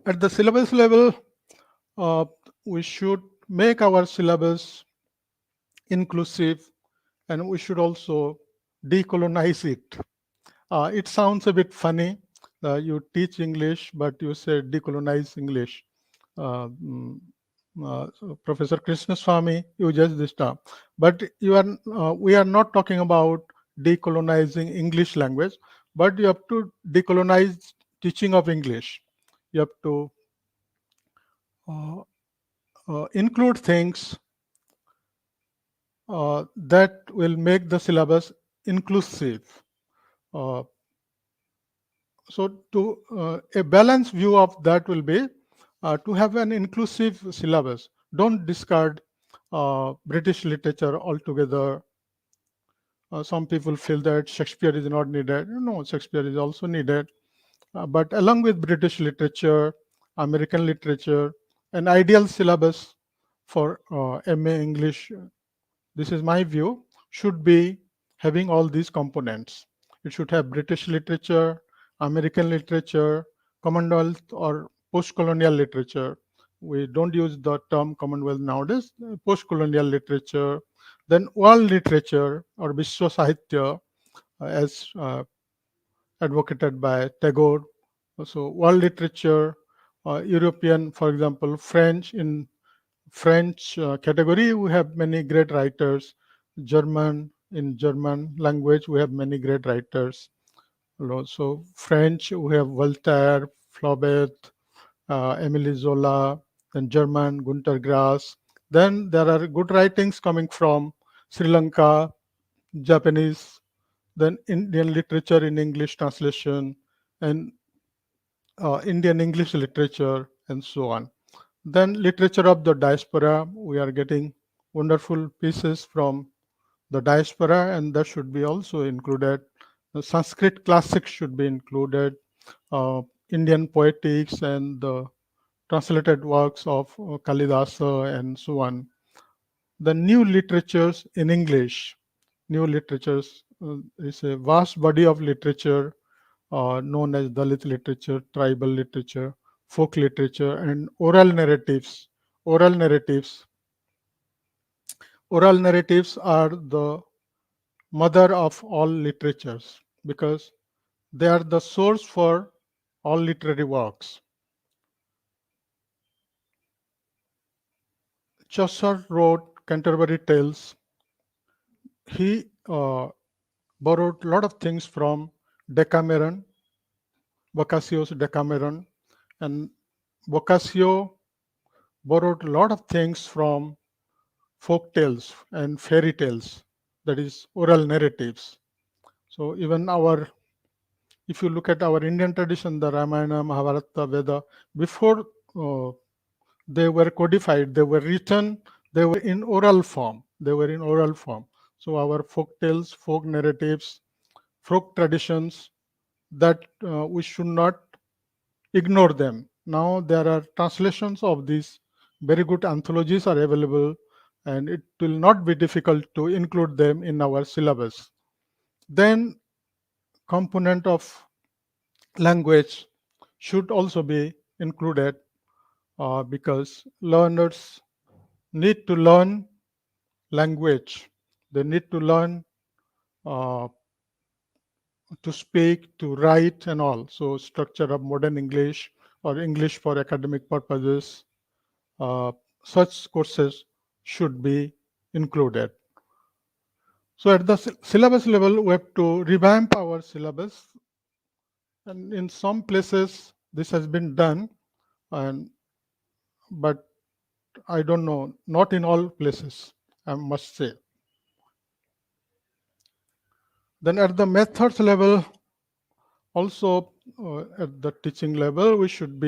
At the syllabus level, we should make our syllabus inclusive, and we should also decolonize it. It sounds a bit funny. You teach English, but you say decolonize English. Professor Krishnaswamy uses this term, but we are not talking about decolonizing English language, but you have to decolonize teaching of English. You have to include things that will make the syllabus inclusive. So a balanced view of that will be to have an inclusive syllabus. Don't discard British literature altogether. Some people feel that Shakespeare is not needed. No, Shakespeare is also needed. But along with British literature, American literature, an ideal syllabus for MA English, this is my view, should be having all these components. It should have British literature, American literature, Commonwealth or post-colonial literature. We don't use the term Commonwealth nowadays. Post-colonial literature, then world literature or Vishwa Sahitya, as advocated by Tagore. So world literature, European, for example, French. In French category, we have many great writers. German, in German language, we have many great writers. So French, we have Voltaire, Flaubert, Émile Zola, then German, Gunter Grass. Then there are good writings coming from Sri Lanka, Japanese, then Indian literature in English translation, and Indian English literature, and so on. Then literature of the diaspora, we are getting wonderful pieces from the diaspora, and that should be also included. The Sanskrit classics should be included, Indian poetics and the translated works of Kalidasa and so on. The new literatures in English, new literatures is a vast body of literature known as Dalit literature, tribal literature, folk literature, and oral narratives. Oral narratives. Oral narratives are the mother of all literatures because they are the source for all literary works. Chaucer wrote Canterbury Tales. He borrowed a lot of things from Decameron, Boccaccio's Decameron, and Boccaccio borrowed a lot of things from folk tales and fairy tales, that is oral narratives. So even if you look at our Indian tradition, the Ramayana, Mahabharata, Veda, before they were codified, they were written, they were in oral form. They were in oral form. So our folk tales, folk narratives, folk traditions, that we should not ignore them. Now there are translations of these very good anthologies are available, and it will not be difficult to include them in our syllabus. Then component of language should also be included because learners need to learn language. They need to learn to speak, to write, and all. So structure of modern English or English for academic purposes, such courses should be included. So at the syllabus level, we have to revamp our syllabus. And in some places, this has been done, but I don't know, not in all places, I must say. Then at the methods level, also at the teaching level, we should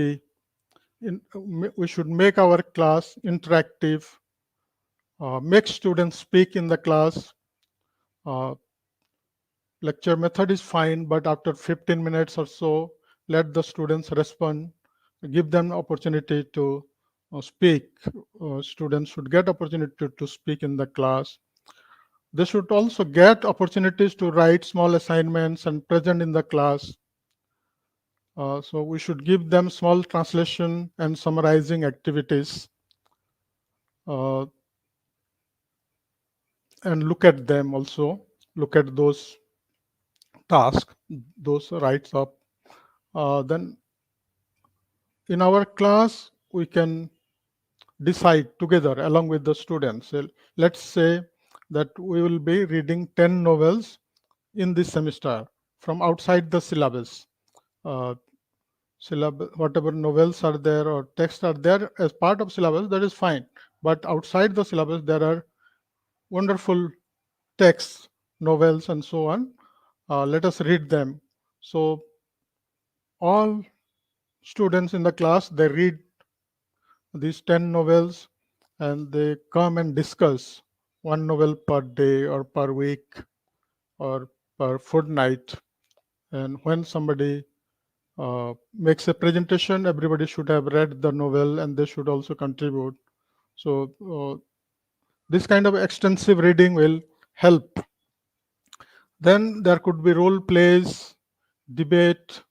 make our class interactive, make students speak in the class. Lecture method is fine, but after 15 minutes or so, let the students respond, give them opportunity to speak. Students should get opportunity to speak in the class. They should also get opportunities to write small assignments and present in the class. So we should give them small translation and summarizing activities and look at them also, look at those tasks, those writes up. Then in our class, we can decide together along with the students. So let's say that we will be reading 10 novels in this semester from outside the syllabus. Whatever novels are there or texts are there as part of syllabus, that is fine. But outside the syllabus, there are wonderful texts, novels, and so on. Let us read them. So all students in the class, they read these 10 novels and they come and discuss one novel per day or per week or per fortnight. And when somebody makes a presentation, everybody should have read the novel and they should also contribute. So this kind of extensive reading will help. Then there could be role plays, debate,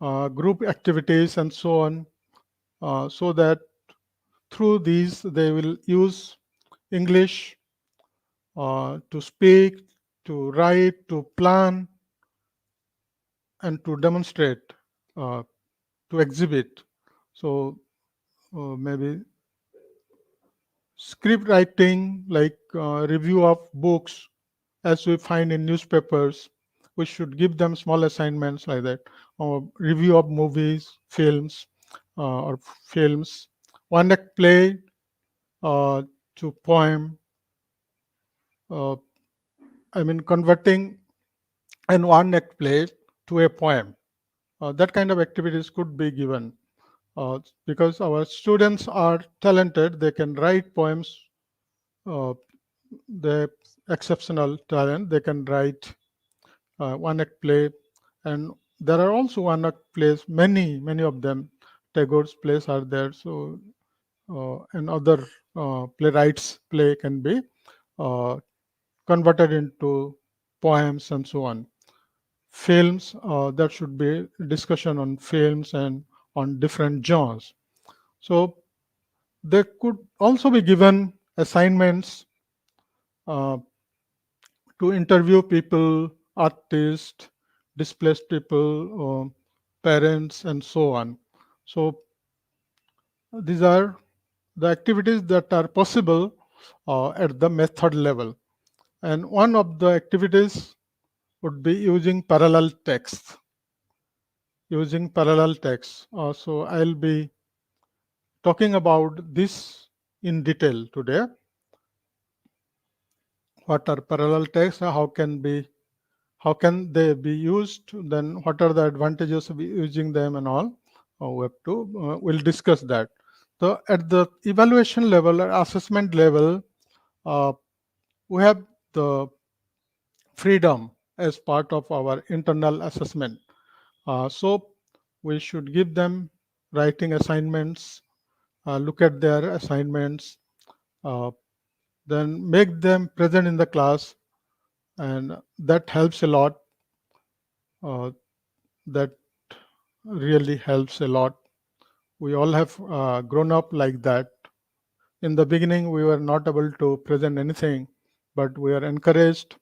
group activities, and so on, so that through these they will use English to speak, to write, to plan, and to demonstrate, to exhibit. So maybe script writing, like review of books, as we find in newspapers, we should give them small assignments like that, or review of movies, films, or films, one act play to poem, I mean converting an one act play to a poem. That kind of activities could be given because our students are talented. They can write poems. They exceptional talent. They can write one act play, and there are also one act plays. Many of them. Tagore's plays are there. So and other playwrights play can be uh, converted into poems and so on. Films, there should be discussion on films and on different genres. So there could also be given assignments to interview people, artists, displaced people, parents, and so on. So these are the activities that are possible at the method level. And one of the activities would be using parallel text. Using parallel text. So I'll be talking about this in detail today. What are parallel texts? How can they be used? Then what are the advantages of using them and all? We'll discuss that. So at the evaluation level or assessment level, we have the freedom as part of our internal assessment. So we should give them writing assignments, look at their assignments, then make them present in the class, and that helps a lot. That really helps a lot. We all have grown up like that. In the beginning, we were not able to present anything, but we are encouraged,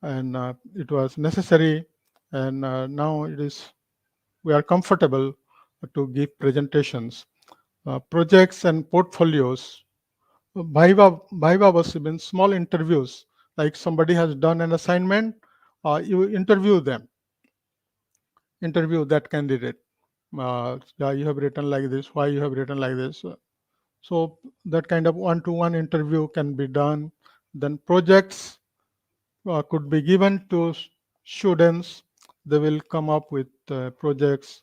and it was necessary, and now we are comfortable to give presentations. Projects and portfolios. Viva was even small interviews, like somebody has done an assignment, you interview that candidate. Yeah, you have written like this, why you have written like this. So that kind of one-to-one interview can be done. Then projects could be given to students. They will come up with projects,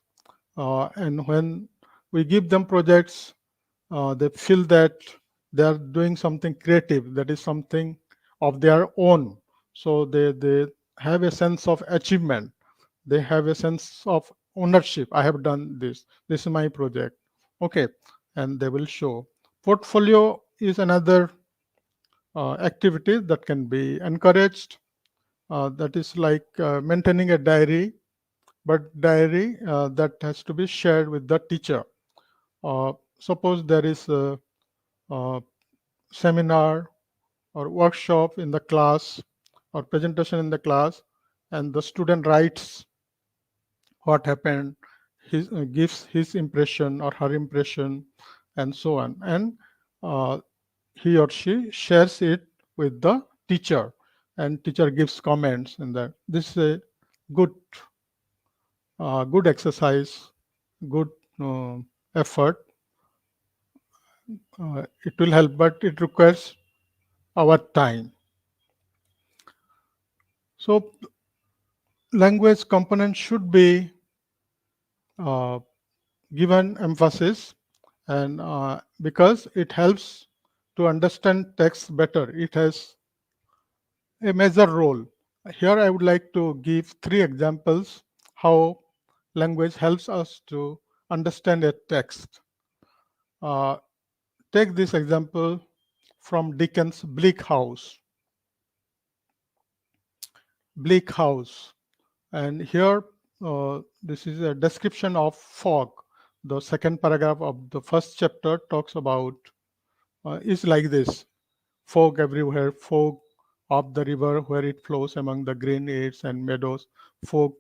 and when we give them projects, they feel that they are doing something creative, that is something of their own. So they have a sense of achievement. They have a sense of ownership. I have done this. This is my project. Okay, and they will show. Portfolio is another activity that can be encouraged. That is like maintaining a diary, but diary that has to be shared with the teacher. Suppose there is a seminar or workshop in the class or presentation in the class, and the student writes what happened, gives his impression or her impression, and so on, and he or she shares it with the teacher, and teacher gives comments in that. This is a good exercise, good effort. It will help, but it requires our time. So language component should be given emphasis, and because it helps to understand text better. It has a major role. Here I would like to give 3 examples how language helps us to understand a text. Take this example from Dickens' Bleak House. Bleak House. And here, this is a description of fog. The second paragraph of the first chapter talks about, is like this: fog everywhere, fog of the river where it flows among the green heights and meadows. Fog.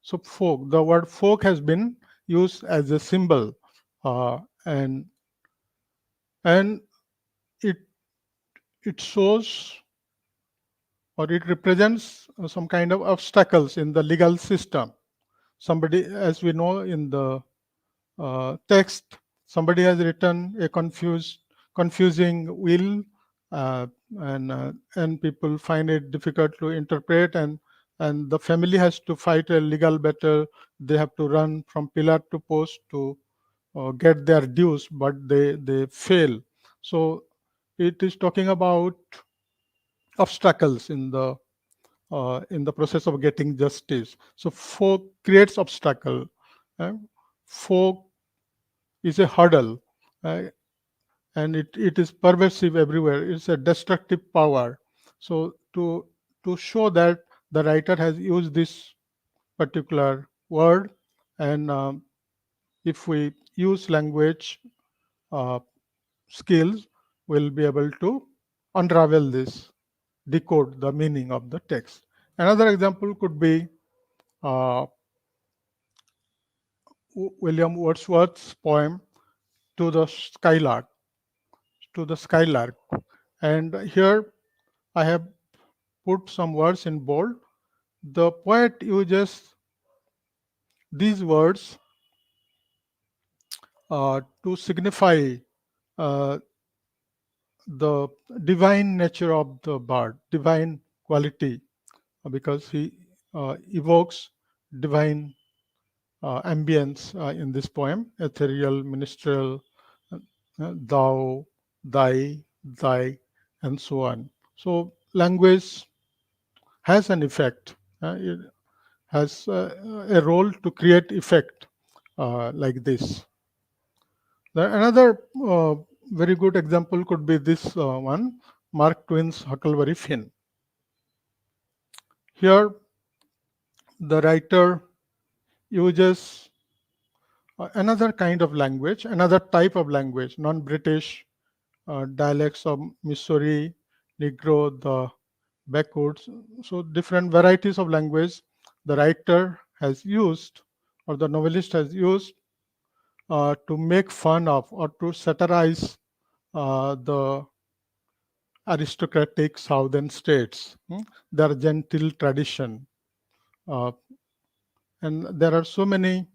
So fog, the word fog has been used as a symbol, and it shows, or it represents some kind of obstacles in the legal system. Somebody, as we know in the text, somebody has written a confusing will, and people find it difficult to interpret, and the family has to fight a legal battle. They have to run from pillar to post to get their dues, but they fail. So it is talking about obstacles in the process of getting justice. So folk creates obstacle. Folk is a hurdle, and it is pervasive everywhere. It's a destructive power. So to show that the writer has used this particular word, and if we use language uh, skills, we'll be able to unravel this, decode the meaning of the text. Another example could be uh, William Wordsworth's poem to the skylark, to the skylark. And here I have put some words in bold. The poet uses these words to signify uh, the divine nature of the bird, divine quality, because he evokes divine ambience in this poem, ethereal, ministerial, thou, thy, and so on. So language has an effect. It has a role to create effect like this. Another very good example could be this one, Mark Twain's Huckleberry Finn. Here, the writer uses another kind of language, another type of language, non-British dialects of Missouri, Negro, the backwoods. So different varieties of language the writer has used, or the novelist has used, to make fun of or to satirize the aristocratic southern states, their gentile tradition. Uh, and there are so many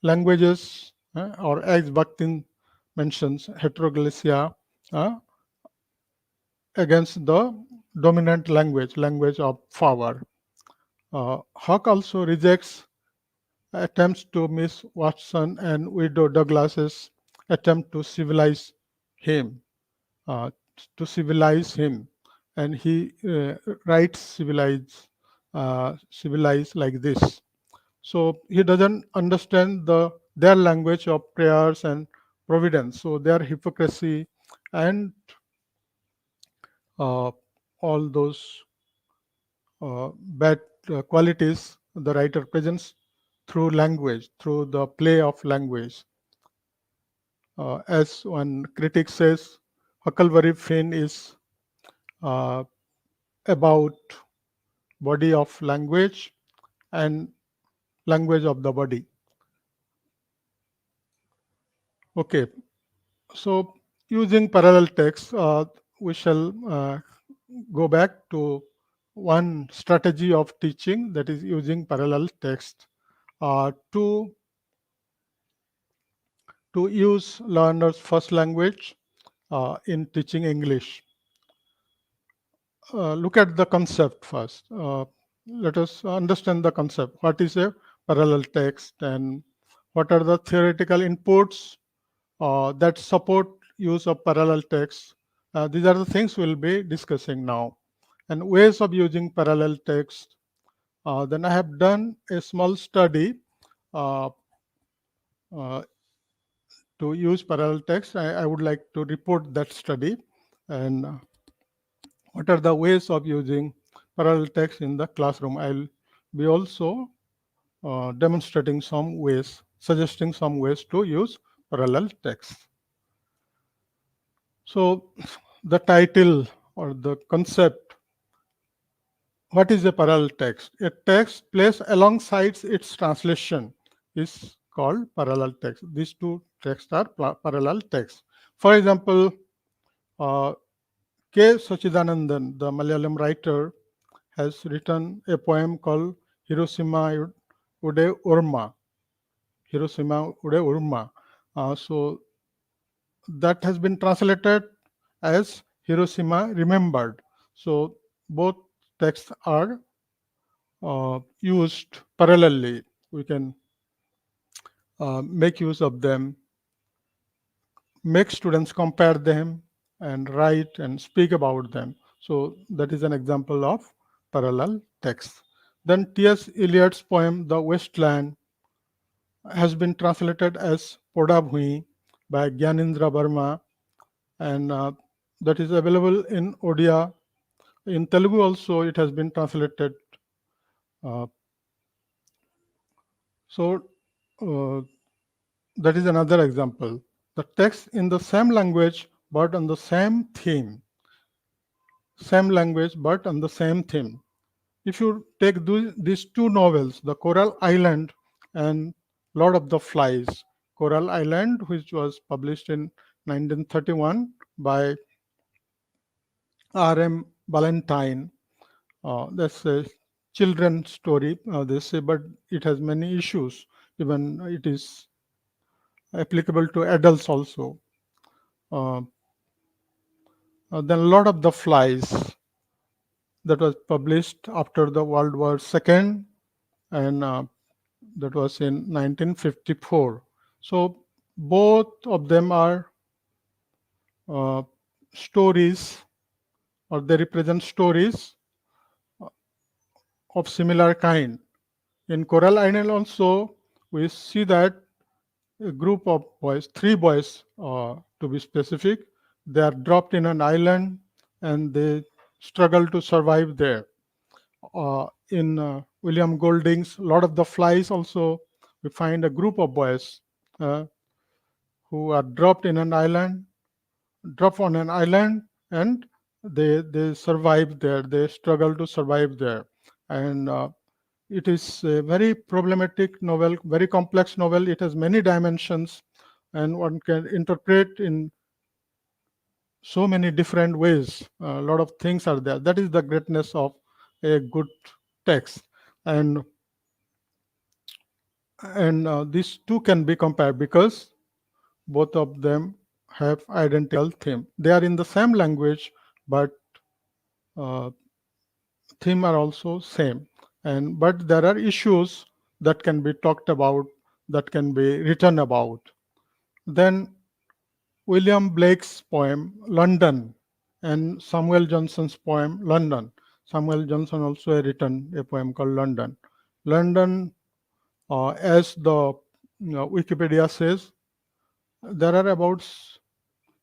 languages, or as Bakhtin mentions, heteroglyphia against the dominant language of power. Huck also rejects attempts to Miss Watson and Widow Douglas's attempt to civilize him, uh, and he writes civilize like this. So he doesn't understand their language of prayers and providence. So their hypocrisy and all those bad qualities the writer presents through language, through the play of language. As one critic says, Huckleberry Finn is about body of language and language of the body. Okay, so using parallel text, we shall go back to one strategy of teaching, that is using parallel text to use learners' first language in teaching English. Look at the concept first. Let us understand the concept. What is a parallel text, and what are the theoretical inputs that support use of parallel text? These are the things we'll be discussing now. And ways of using parallel text. Then I have done a small study to use parallel text. I would like to report that study, and what are the ways of using parallel text in the classroom. I'll be also demonstrating some ways, suggesting some ways to use parallel text. So the title or the concept, what is a parallel text? A text placed alongside its translation is called parallel text. These two texts are parallel texts. For example, K. Sachidanandan, the Malayalam writer, has written a poem called Hiroshima Ude Urma. Hiroshima Ude Urma. So that has been translated as Hiroshima Remembered. So both texts are used parallelly. We can make use of them, make students compare them, and write and speak about them. So that is an example of parallel text. Then T.S. Eliot's poem The Wasteland has been translated as Poda Bhui by Gyanendra Verma, and that is available in Odia. In Telugu also it has been translated. Uh, so that is another example. The text in the same language but on the same theme. Same language but on the same theme. If you take these two novels, The Coral Island and Lord of the Flies, Coral Island, which was published in 1931 by R.M. Ballantyne, that's a children's story, they say, but it has many issues. Even it is applicable to adults also. Then Lord of the Flies, that was published after the World War II, and that was in 1954. So both of them are stories, or they represent stories of similar kind. In Coral Island also, we see that a group of boys, 3 boys to be specific, they are dropped in an island and they struggle to survive there. In William Golding's Lord of the Flies also, we find a group of boys who are dropped on an island, and they survive there, they struggle to survive there. And it is a very problematic novel, very complex novel. It has many dimensions and one can interpret in so many different ways. A lot of things are there. That is the greatness of a good text. And these two can be compared because both of them have identical theme. They are in the same language, but theme are also same. And but there are issues that can be talked about, that can be written about. Then William Blake's poem London and Samuel Johnson's poem London. Samuel Johnson also had written a poem called London. London, as the Wikipedia says, there are about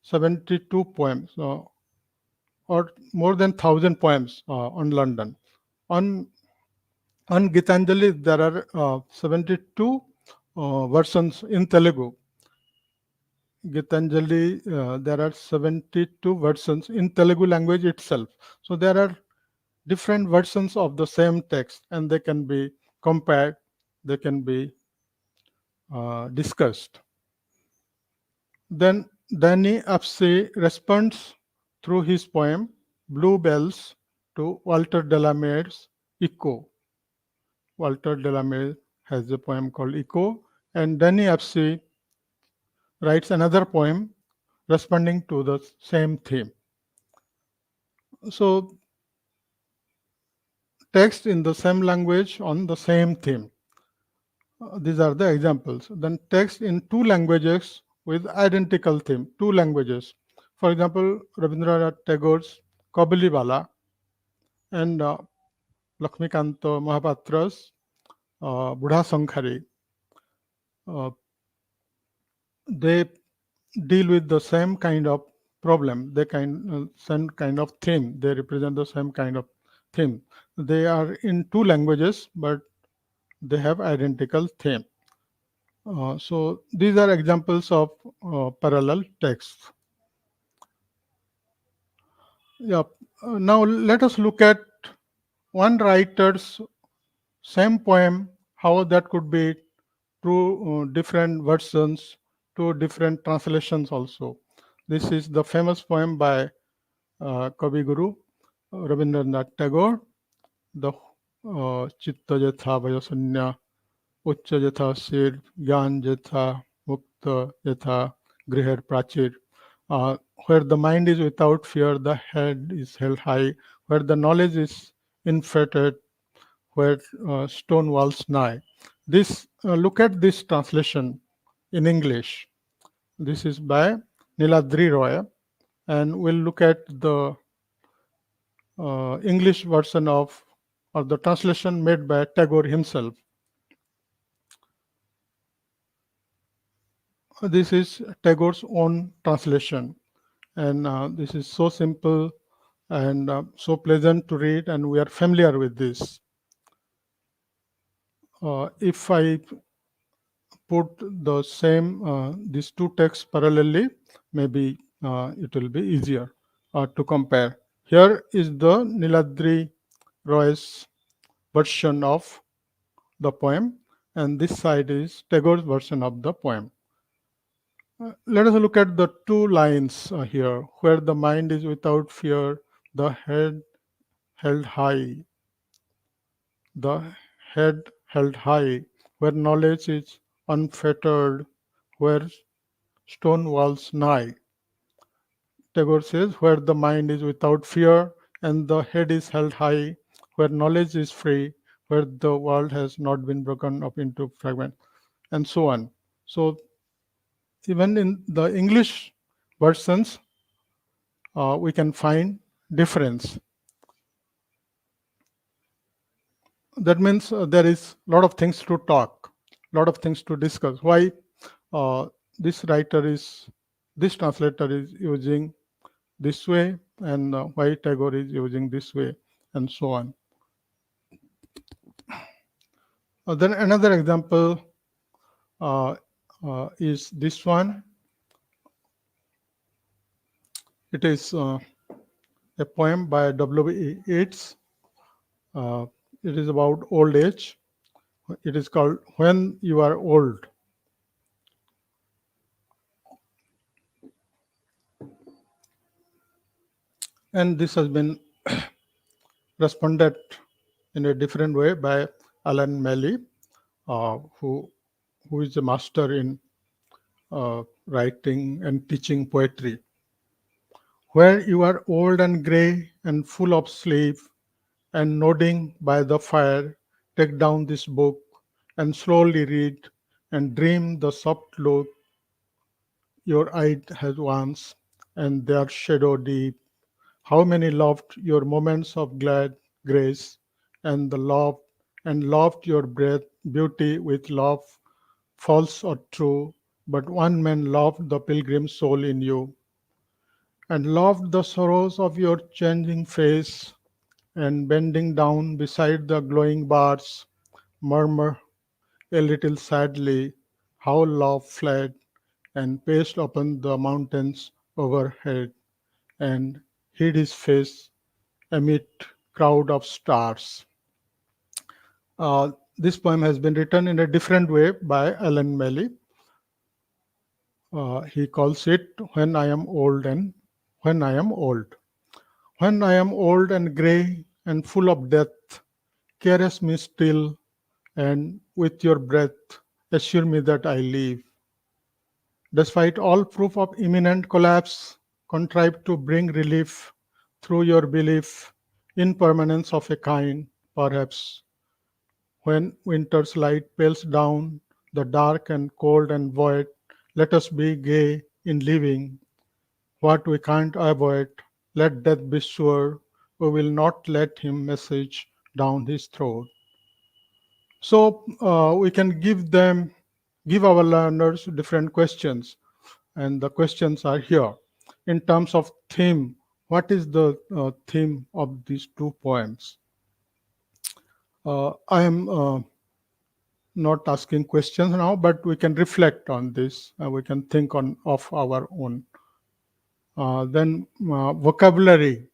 72 poems, or more than 1,000 poems on London. On Gitanjali, there are 72 versions in Telugu. Gitanjali, there are 72 versions in Telugu language itself. So there are different versions of the same text, and they can be compared, they can be discussed. Then Danny Apse responds through his poem Bluebells to Walter Delamere's Echo. Walter Delamere has a poem called Echo, and Danny Apse writes another poem responding to the same theme. So text in the same language on the same theme. These are the examples. Then text in 2 languages with identical theme, 2 languages. For example, Rabindranath Tagore's Kabuliwala and Lakshmikanta Mahapatra's Budha Sankhari. They deal with the same kind of problem, same kind of theme. They represent the same kind of theme. They are in 2 languages, but they have identical theme. So these are examples of parallel texts. Yeah. Now let us look at one writer's same poem, how that could be 2 different versions, 2 different translations also. This is the famous poem by Kavi Guru Rabindranath Tagore, the Chitta Jatha Vayasunya, Uccha Jatha Sir, Gyan Jatha Mukta Jatha Griher Prachir. Where the mind is without fear, the head is held high. Where the knowledge is inflated, where stone walls nigh. This look at this translation in English. This is by Niladri Roy, and we'll look at the English version of or the translation made by Tagore himself. This is Tagore's own translation, and this is so simple and so pleasant to read, and we are familiar with this. If I put the same these two texts parallelly, maybe it will be easier to compare. Here is the Niladri Roy's version of the poem, and this side is Tagore's version of the poem. Let us look at the two lines here. Where the mind is without fear, the head held high. The head held high, where knowledge is unfettered, where stone walls nigh. Tagore says, where the mind is without fear and the head is held high, where knowledge is free, where the world has not been broken up into fragments, and so on. So even in the English versions, we can find difference. That means there is a lot of things to talk, a lot of things to discuss. Why this translator is using this way, and why Tagore is using this way, and so on. Then another example is this one. It is a poem by W.E. Yeats. It is about old age. It is called When You Are Old. And this has been responded in a different way by Alan Malley, who is a master in writing and teaching poetry. Where you are old and grey and full of sleep, and nodding by the fire, take down this book and slowly read and dream the soft look your eye has once, and their shadow deep. How many loved your moments of glad grace, and loved your breath, beauty with love, false or true, but one man loved the pilgrim soul in you, and loved the sorrows of your changing face, and bending down beside the glowing bars, murmur a little sadly how love fled and paced upon the mountains overhead, and hid his face amid crowd of stars. This poem has been written in a different way by Alan Malley. He calls it When I Am Old and When I Am Old. When I am old and grey and full of death, caress me still, and with your breath assure me that I live. Despite all proof of imminent collapse, contrive to bring relief through your belief in permanence of a kind, perhaps. When winter's light pales down the dark and cold and void, let us be gay in living. What we can't avoid, let death be sure, we will not let him message down his throat. So we can give our learners different questions, and the questions are here. In terms of theme, what is the theme of these two poems? I am not asking questions now, but we can reflect on this. We can think of our own. Then vocabulary.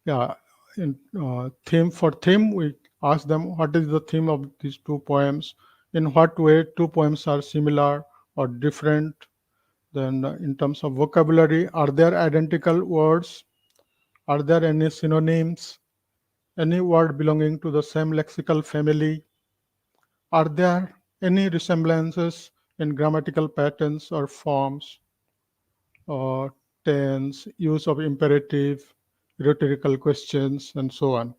Yeah, in theme for theme, we ask them what is the theme of these two poems, in what way two poems are similar or different. Then in terms of vocabulary, are there identical words? Are there any synonyms? Any word belonging to the same lexical family? Are there any resemblances in grammatical patterns or forms? tense, use of imperative, rhetorical questions, and so on.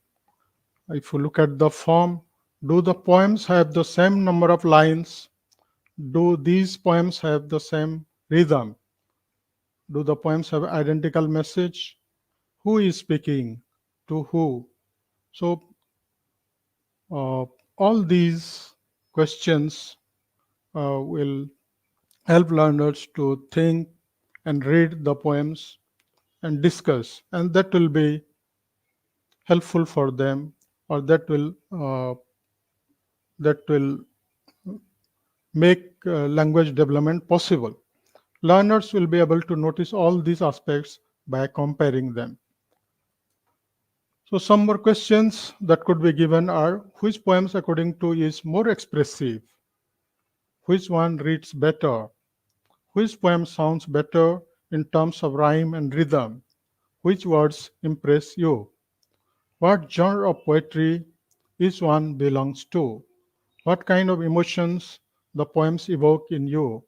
If you look at the form, do the poems have the same number of lines? Do these poems have the same rhythm? Do the poems have identical message? Who is speaking to who? So all these questions will help learners to think and read the poems and discuss, and that will be helpful for them, or that will make language development possible. Learners will be able to notice all these aspects by comparing them. So some more questions that could be given are: which poems according to you is more expressive? Which one reads better? Which poem sounds better in terms of rhyme and rhythm? Which words impress you? What genre of poetry each one belongs to? What kind of emotions the poems evoke in you?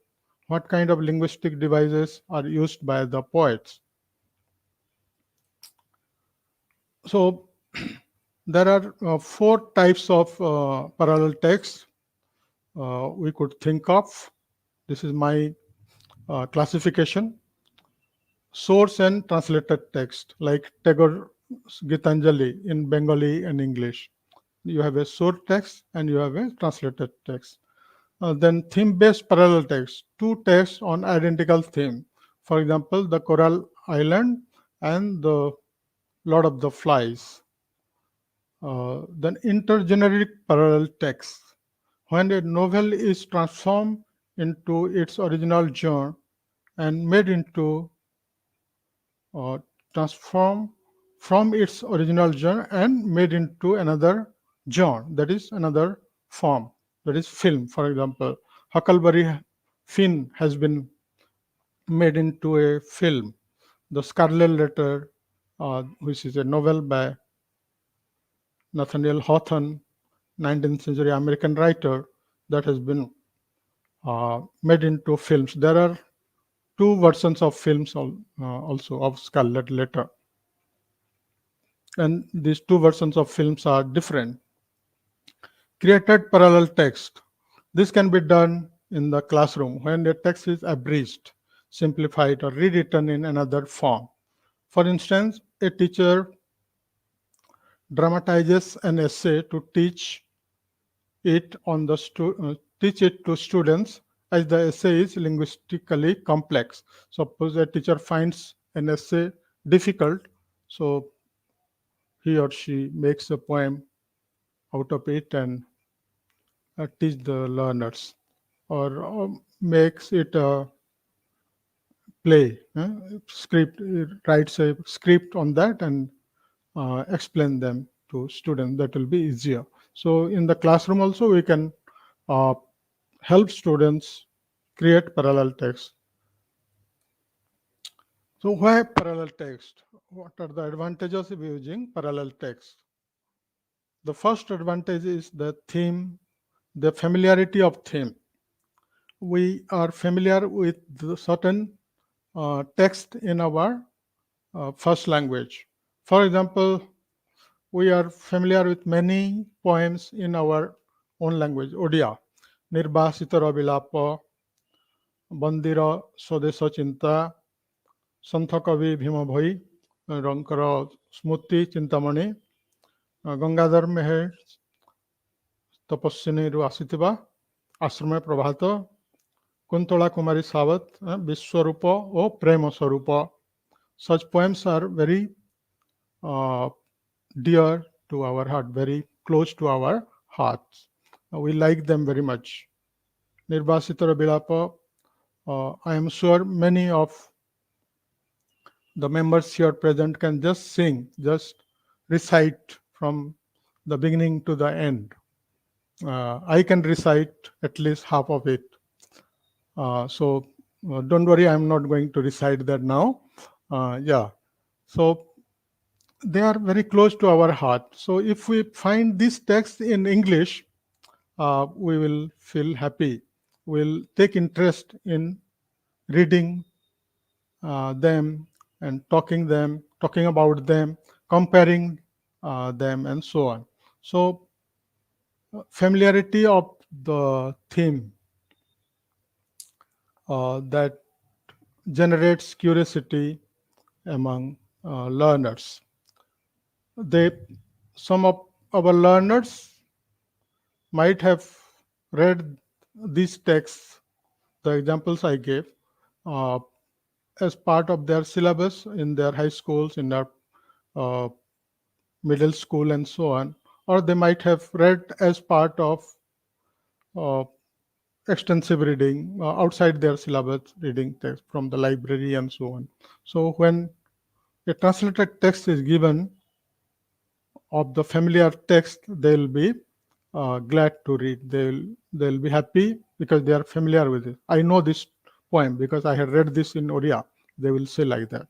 What kind of linguistic devices are used by the poets? So there are four types of parallel text we could think of. This is my classification. Source and translated text, like Tagore's Gitanjali in Bengali and English. You have a source text and you have a translated text. Then theme-based parallel text, two texts on identical theme. For example, the Coral Island and the Lord of the Flies. Then intergeneric parallel text, when a novel is transformed into its original genre and made into transformed from its original genre and made into another genre, that is another form, that is film. For example, Huckleberry Finn has been made into a film. The Scarlet Letter, which is a novel by Nathaniel Hawthorne, 19th century American writer, that has been made into films. There are two versions of films also of Scarlet Letter. And these two versions of films are different. Created parallel text. This can be done in the classroom when the text is abridged, simplified, or rewritten in another form. For instance, a teacher dramatizes an essay to teach it to students, as the essay is linguistically complex. Suppose a teacher finds an essay difficult, so he or she makes a poem out of it and teach the learners, or makes it a play, script, writes a script on that and explain them to students. That will be easier. So in the classroom also we can help students create parallel text. So why parallel text? What are the advantages of using parallel text? The first advantage is the theme, the familiarity of theme. We are familiar with the certain text in our first language. For example, we are familiar with many poems in our own language, Odia. Nirbasitara Vilapa, Bandira Swadesh Chinta, Santha Kavi Bhima Bhai, Rankara Smruti Chintamani, Gangadhar Meher Tapaswini ରୁ ଆସିଥିବା ଆଶ୍ରମ ପ୍ରଭାତ, Kuntala Kumari Sawat, Vishwarupa or Prema Swarupa. Such poems are very dear to our heart, very close to our hearts. We like them very much. Nirbasitara Bilapa, I am sure many of the members here present can just sing, just recite from the beginning to the end. I can recite at least half of it. So don't worry, I'm not going to recite that now. So they are very close to our heart. So if we find this text in English, we will feel happy. We'll take interest in reading them and talking about them, comparing them, and so on. So familiarity of the theme that generates curiosity among learners. Some of our learners might have read these texts, the examples I gave, uh, as part of their syllabus in their high schools, in their uh, middle school, and so on, or they might have read as part of uh, extensive reading outside their syllabus, reading text from the library and so on. So when a translated text is given of the familiar text, they'll be glad to read. They'll be happy because they are familiar with it. I know this poem because I had read this in Oriya. They will say like that.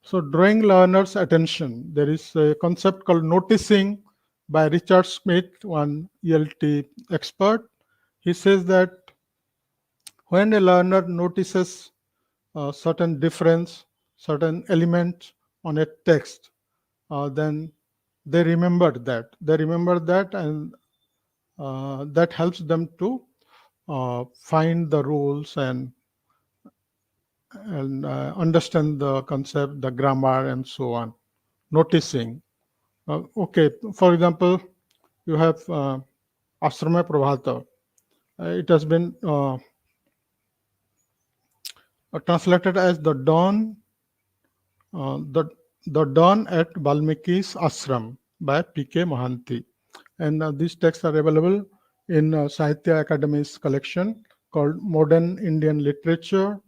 So drawing learners' attention, there is a concept called noticing by Richard Smith, one ELT expert. He says that when a learner notices a certain difference, certain element on a text, then they remember that. They remember that, and that helps them to find the rules and understand the concept, the grammar, and so on. Noticing. Okay, for example, you have Ashrama Prabhata. It has been translated as the dawn, the dawn at Valmiki's ashram by P.K. Mohanty. And these texts are available in Sahitya Academy's collection called Modern Indian Literature,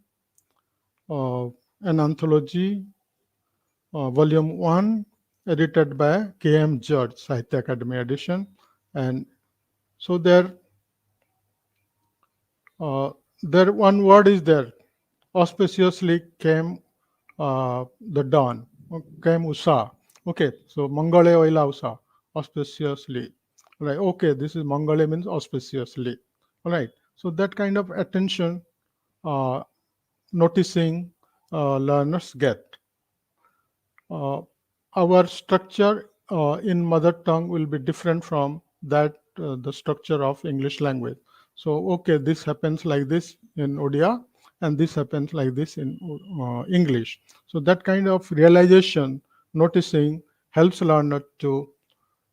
an anthology, volume 1, edited by K.M. Judge, Sahitya Academy edition. And so there one word is there. Auspiciously came the dawn, came Usa. Okay, so Mangale Oila Usa, auspiciously. Right, okay, this is Mangale means auspiciously. All right, so that kind of attention, noticing learners get. Our structure in mother tongue will be different from that the structure of English language. So, okay, this happens like this in Odia, and this happens like this in English. So that kind of realization, noticing, helps learner to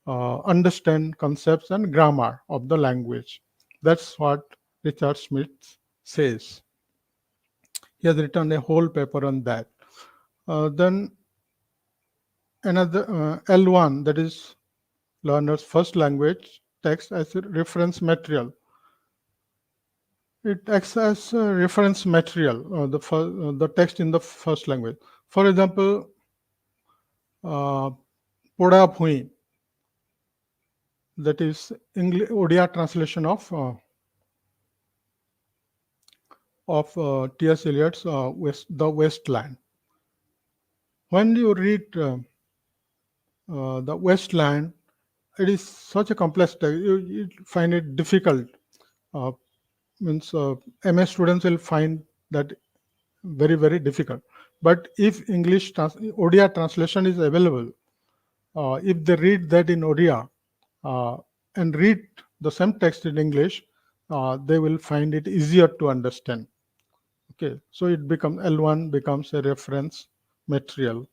understand concepts and grammar of the language. That's what Richard Smith says. He has written a whole paper on that. Then another L1, that is learner's first language text, as a reference material. It acts as a reference material, the text in the first language. For example, Poda Bhui, that is English Odia translation of T.S. Eliot's The Wasteland. When you read The Wasteland, it is such a complex text. You find it difficult. MA students will find that very, very difficult. But if Odia translation is available, if they read that in Odia and read the same text in English, they will find it easier to understand. Okay, so L1 becomes a reference material.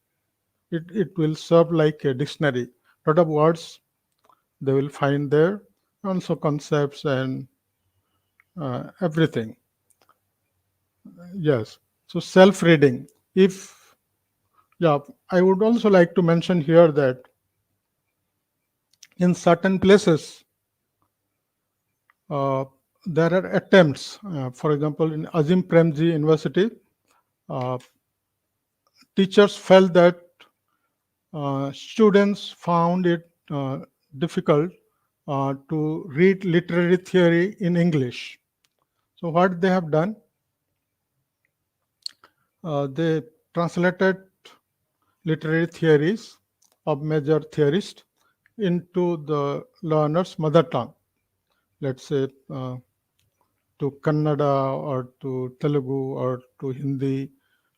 It will serve like a dictionary. A lot of words they will find there, also concepts and everything. Yes. So self-reading. I would also like to mention here that in certain places, there are attempts. For example, in Azim Premji University, teachers felt that students found it difficult to read literary theory in English. So what they have done, they translated literary theories of major theorists into the learner's mother tongue, let's say to Kannada or to Telugu or to Hindi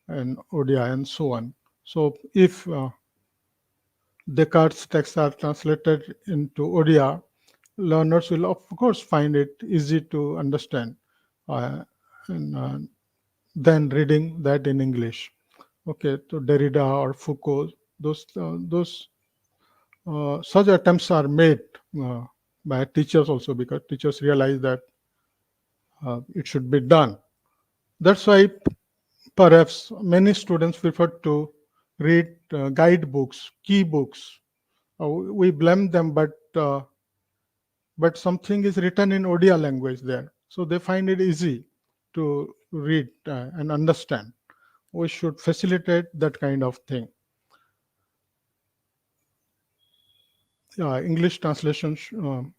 and ODI and so on. So if Descartes' texts are translated into ODI, learners will of course find it easy to understand and, than reading that in English. Okay, so Derrida or Foucault, those such attempts are made by teachers also, because teachers realize that it should be done. That's why perhaps many students prefer to read guidebooks, key books. We blame them, but something is written in Odia language there, so they find it easy to read and understand. We should facilitate that kind of thing. Yeah, English translation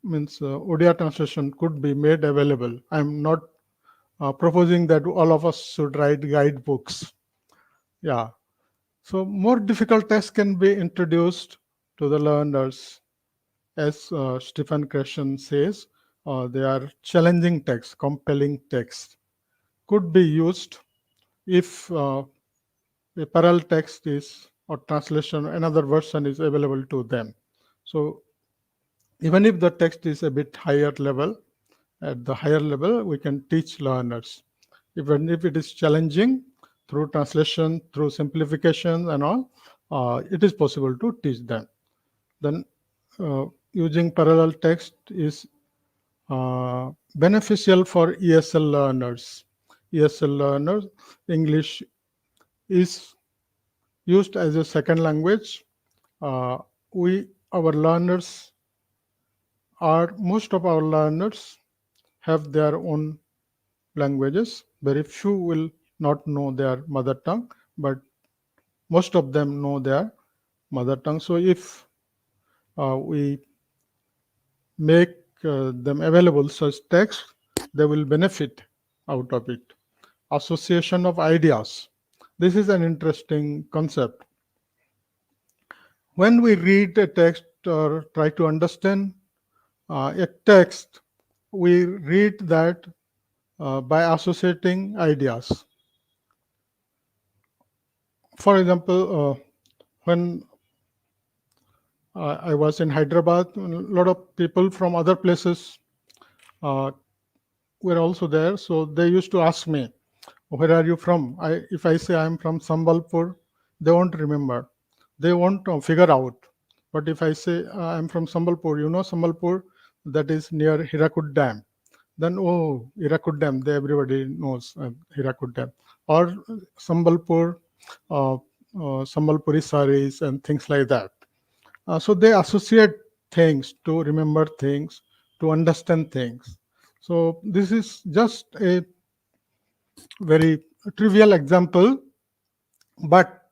means Odia translation could be made available. I'm not proposing that all of us should write guidebooks. Yeah, so more difficult texts can be introduced to the learners. As Stephen Krashen says, they are challenging texts, compelling texts. Could be used if a parallel text is or translation, another version is available to them. So even if the text is a bit higher level, at the higher level, we can teach learners. Even if it is challenging, through translation, through simplification and all, it is possible to teach them. Then using parallel text is beneficial for ESL learners. ESL learners, English is used as a second language. Our learners most of our learners have their own languages. Very few will not know their mother tongue, but most of them know their mother tongue. So if we make them available such text, they will benefit out of it. Association of ideas. This is an interesting concept. When we read a text or try to understand a text, we read that by associating ideas. For example, when I was in Hyderabad, a lot of people from other places were also there. So they used to ask me, "Where are you from?" If I say I'm from Sambalpur, they won't remember. They won't figure out. But if I say I'm from Sambalpur, Sambalpur, that is near Hirakud Dam. Then, oh, Hirakud Dam, everybody knows Hirakud Dam. Or Sambalpur, Sambalpuri saris and things like that. So they associate things to remember things, to understand things. So this is just a very trivial example, but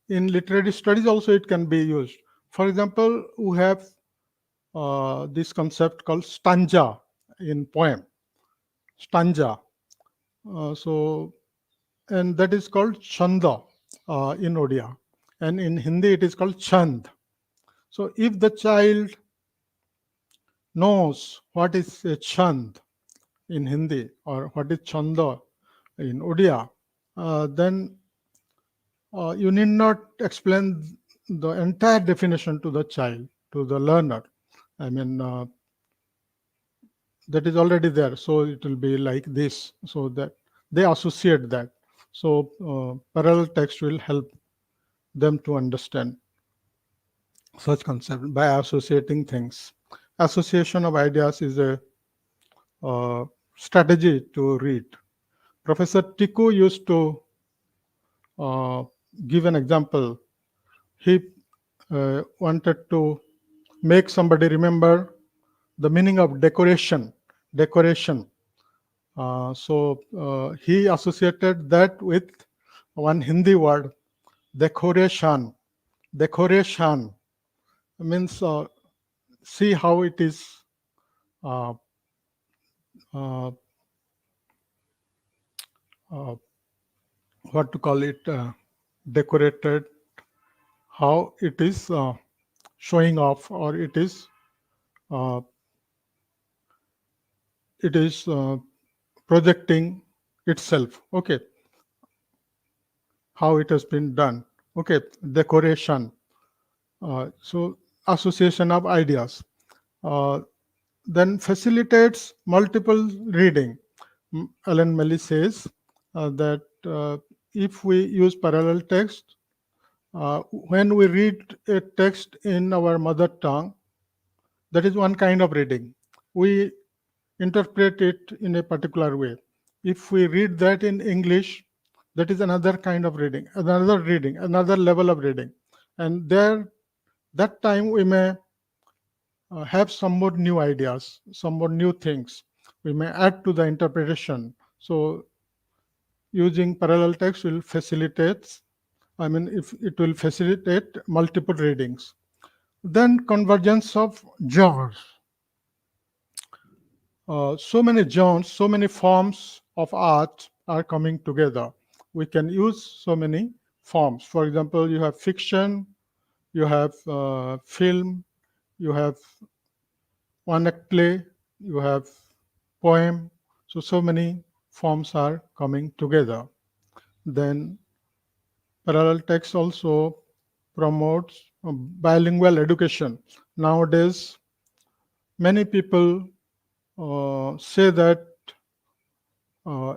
in literary studies also it can be used. For example, we have this concept called stanza in poem. Stanza. And that is called chanda in Odia. And in Hindi it is called chand. So if the child knows what is a chand in Hindi or what is chanda in Odia, then you need not explain the entire definition to the child, to the learner. I mean, that is already there. So it will be like this. So that they associate that. So parallel text will help them to understand such concept by associating things. Association of ideas is a strategy to read. Professor Tiku used to give an example. He wanted to make somebody remember the meaning of decoration. Decoration. So he associated that with one Hindi word, decoration. Decoration means see how it is uh, uh, what to call it, decorated, how it is showing off, or it is projecting itself. Okay. how it has been done. Okay, decoration. So association of ideas. Then facilitates multiple reading. Alan Melly says that if we use parallel text, when we read a text in our mother tongue, that is one kind of reading. We interpret it in a particular way. If we read that in English, that is another kind of reading, another level of reading. And there, that time we may have some more new ideas, some more new things. We may add to the interpretation. So using parallel text will facilitate, if it will facilitate multiple readings. Then convergence of genres. So many genres, so many forms of art are coming together. We can use so many forms. For example, you have fiction, you have film, you have one-act play, you have poem. So many forms are coming together. Then parallel text also promotes bilingual education. Nowadays, many people say that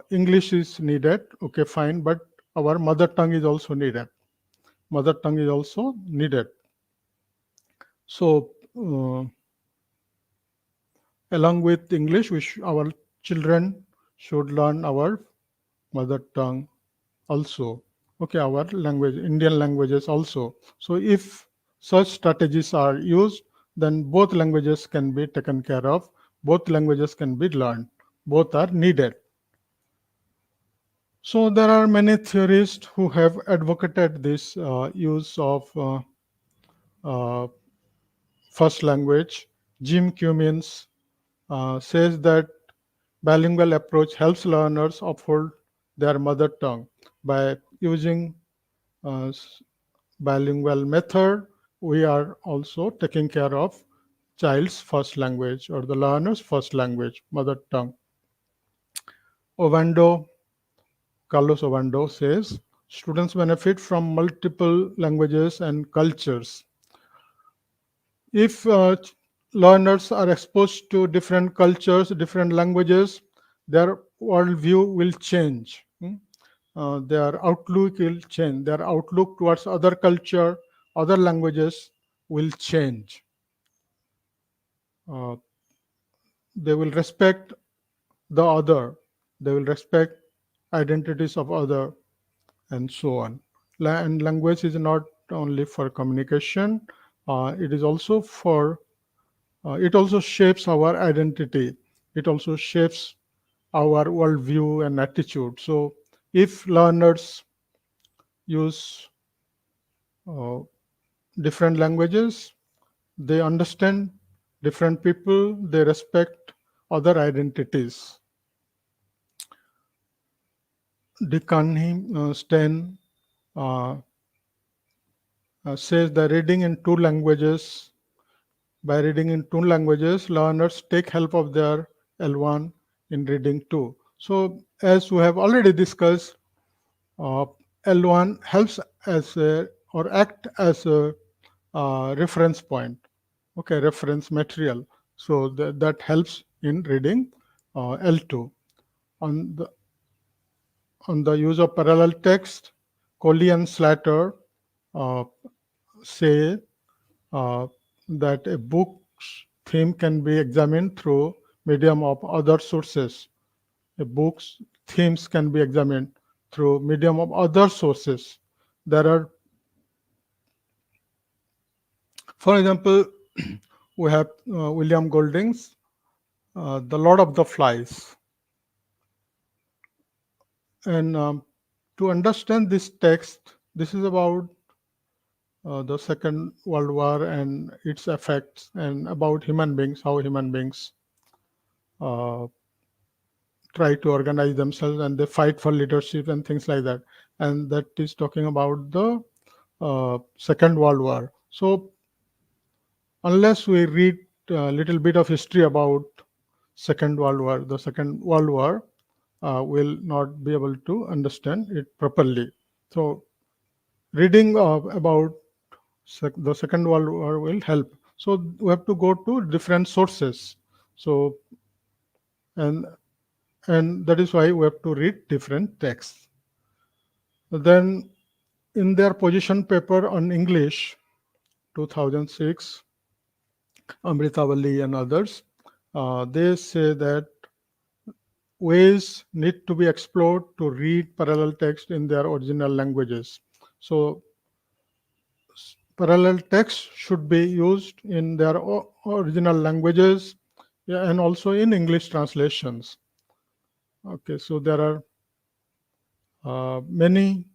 English is needed, okay, fine, but our mother tongue is also needed. Mother tongue is also needed. So, along with English, our children should learn our mother tongue also. Okay, our language, Indian languages also. So, if such strategies are used, then both languages can be taken care of, both languages can be learned, both are needed. So there are many theorists who have advocated this use of first language. Jim Cummins says that bilingual approach helps learners uphold their mother tongue. By using bilingual method, we are also taking care of child's first language or the learner's first language, mother tongue. Carlos Ovando says, students benefit from multiple languages and cultures. If learners are exposed to different cultures, different languages, their worldview will change. Their outlook will change. Their outlook towards other culture, other languages will change. They will respect the other. They will respect identities of other, and so on. And language is not only for communication, it is also for, it also shapes our identity. It also shapes our worldview and attitude. So if learners use different languages, they understand different people, they respect other identities. Dick Stein says that reading in two languages, by reading in two languages, learners take help of their L1 in reading too. So as we have already discussed, L1 helps as a, or act as a reference point, okay, reference material. So that helps in reading L2. On the use of parallel text, Coley and Slater say that a book's theme can be examined through medium of other sources. A book's themes can be examined through medium of other sources. There are, for example, we have William Golding's The Lord of the Flies. And to understand this text, this is about the Second World War and its effects, and about human beings, how human beings try to organize themselves and they fight for leadership and things like that. And that is talking about the Second World War. So unless we read a little bit of history about Second World War, the Second World War, will not be able to understand it properly. So reading about the Second World War will help. So we have to go to different sources. So and that is why we have to read different texts. Then in their position paper on English, 2006, Amrita Valli and others, they say that ways need to be explored to read parallel text in their original languages. So parallel text should be used in their original languages, yeah, and also in English translations. Okay, so there are many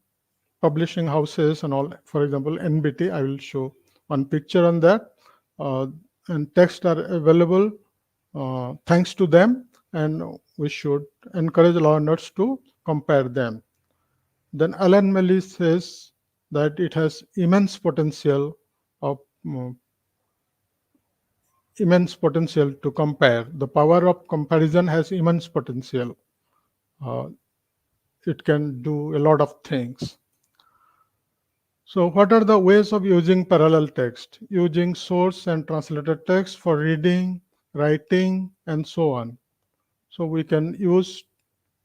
publishing houses and all. For example, NBT, I will show one picture on that. And texts are available thanks to them, and we should encourage learners to compare them. Then Alan Melly says that it has immense potential to compare. The power of comparison has immense potential. It can do a lot of things. So what are the ways of using parallel text? Using source and translated text for reading, writing, and so on. So we can use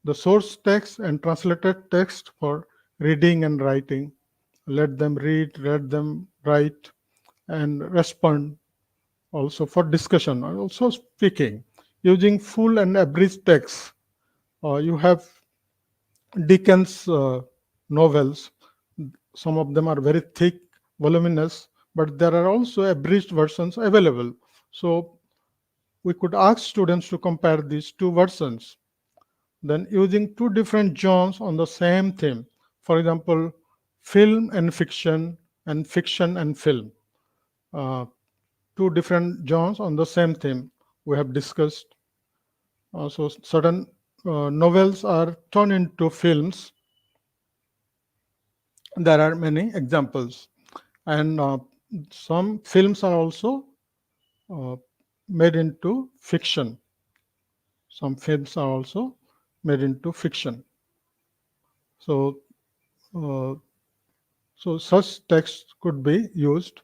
the source text and translated text for reading and writing. Let them read, let them write, and respond also for discussion, and also speaking. Using full and abridged text. You have Dickens novels. Some of them are very thick, voluminous, but there are also abridged versions available. So we could ask students to compare these two versions. Then using two different genres on the same theme. For example, film and fiction and film. Two different genres on the same theme we have discussed. So certain novels are turned into films. There are many examples. And some films are also made into fiction. Some films are also made into fiction. So, so such text could be used.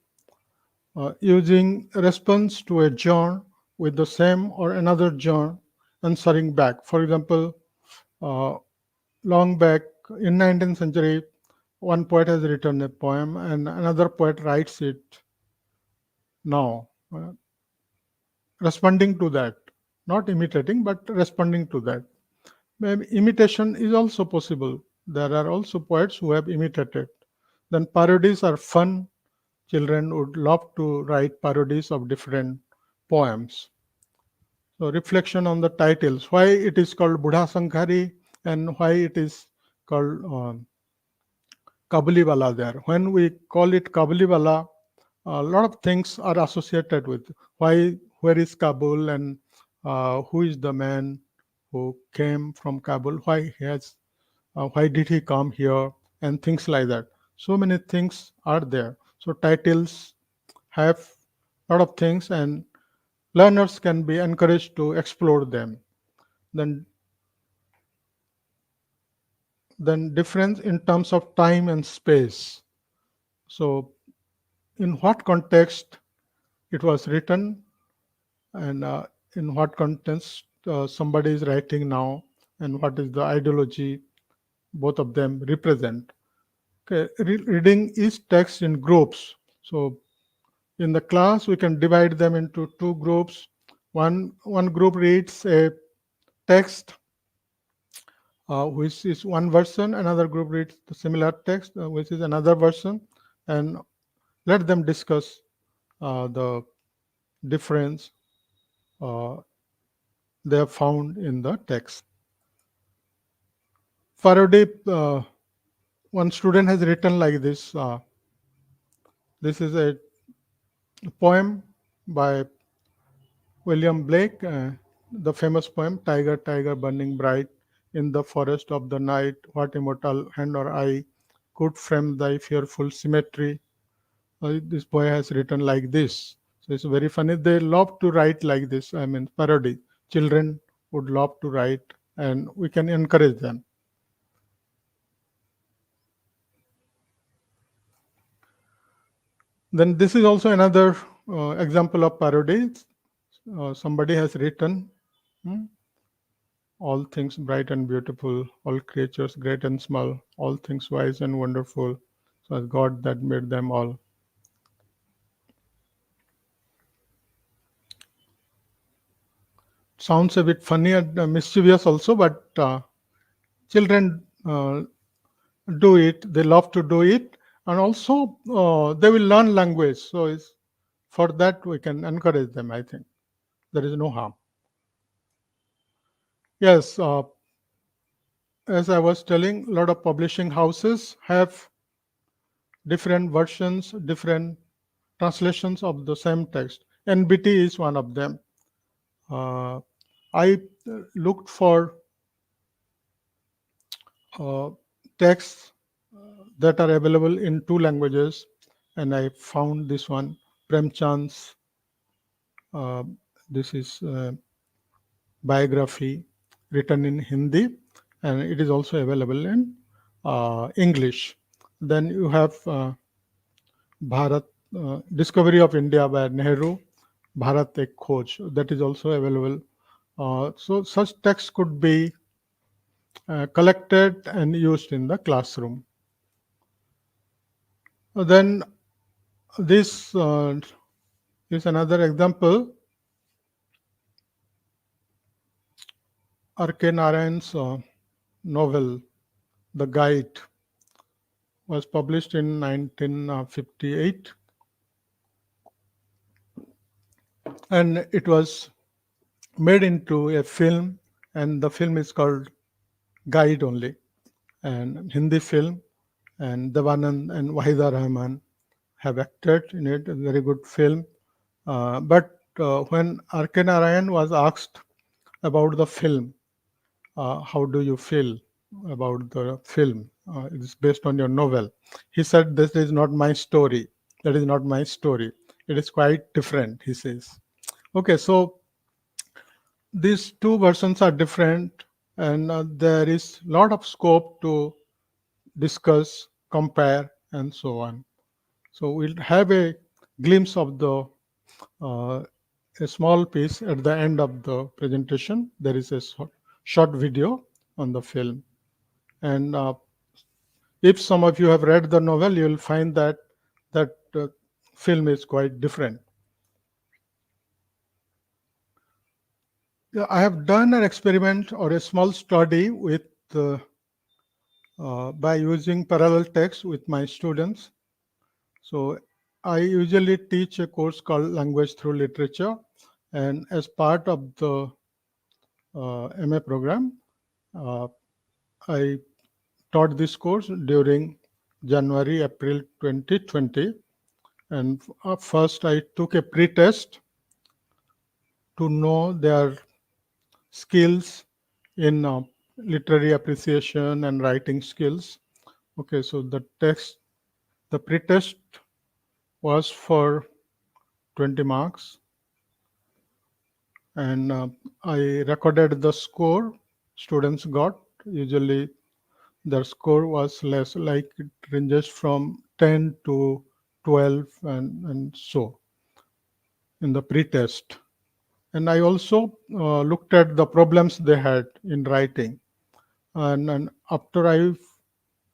Using response to a genre with the same or another genre, answering back. For example, long back in 19th century, one poet has written a poem and another poet writes it now. Responding to that, not imitating, but responding to that. Maybe imitation is also possible. There are also poets who have imitated. Then parodies are fun. Children would love to write parodies of different poems. So reflection on the titles, why it is called Budha Sankhari and why it is called Kabuliwala there. When we call it Kabuliwala, a lot of things are associated with where is Kabul, and who is the man who came from Kabul, why did he come here, and things like that. So many things are there. So titles have a lot of things, and learners can be encouraged to explore them. Then difference in terms of time and space. So in what context it was written, and in what context somebody is writing now, and what is the ideology both of them represent. Okay, reading each text in groups. So in the class we can divide them into two groups. One group reads a text which is one version, another group reads the similar text which is another version, and let them discuss the difference they have found in the text. Parody, one student has written like this. This is a poem by William Blake, the famous poem, Tiger, Tiger, burning bright in the forest of the night, what immortal hand or eye could frame thy fearful symmetry? This boy has written like this. So it's very funny. They love to write like this. I mean, parody. Children would love to write, and we can encourage them. Then this is also another example of parody. Somebody has written, all things bright and beautiful, all creatures great and small, all things wise and wonderful. So as God that made them all. Sounds a bit funny and mischievous also, but children do it. They love to do it, and also they will learn language. So for that we can encourage them. I think there is no harm. Yes, as I was telling, a lot of publishing houses have different versions, different translations of the same text. NBT is one of them. I looked for texts that are available in 2 languages, and I found this one, Premchand's. This is biography written in Hindi, and it is also available in English. Then you have Bharat, Discovery of India by Nehru, Bharat Ek Khoj, that is also available. So such texts could be collected and used in the classroom. Then this is another example. R.K. Narayan's novel, The Guide, was published in 1958, and it was made into a film, and the film is called Guide only, and Hindi film, and Devanand and Wahida Rahman have acted in it, a very good film. But when R.K. Narayan was asked about the film, how do you feel about the film? It is based on your novel. He said, this is not my story. That is not my story. It is quite different, he says. Okay, so these 2 versions are different, and there is a lot of scope to discuss, compare, and so on. So we'll have a glimpse of the a small piece at the end of the presentation. There is a short video on the film, and if some of you have read the novel, you will find that film is quite different. I have done an experiment or a small study with by using parallel text with my students. So I usually teach a course called Language Through Literature, and as part of the MA program, I taught this course during January, April 2020. And first I took a pre-test to know their skills in literary appreciation and writing skills. Okay, so the pre-test was for 20 marks. And I recorded the score students got. Usually their score was less, like it ranges from 10 to 12 and so in the pre-test. And I also looked at the problems they had in writing. And after I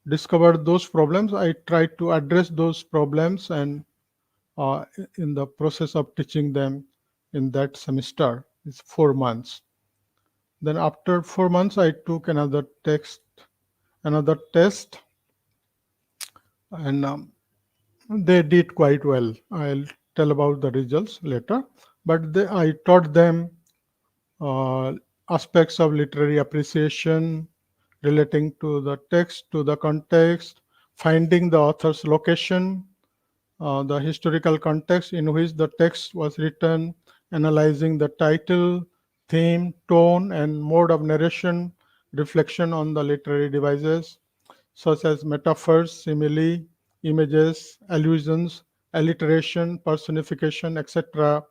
discovered those problems, I tried to address those problems, and in the process of teaching them in that semester, it's 4 months. Then after 4 months, I took another test, and they did quite well. I'll tell about the results later. But I taught them aspects of literary appreciation relating to the text, to the context, finding the author's location, the historical context in which the text was written, analyzing the title, theme, tone, and mode of narration, reflection on the literary devices, such as metaphors, simile, images, allusions, alliteration, personification, etc.,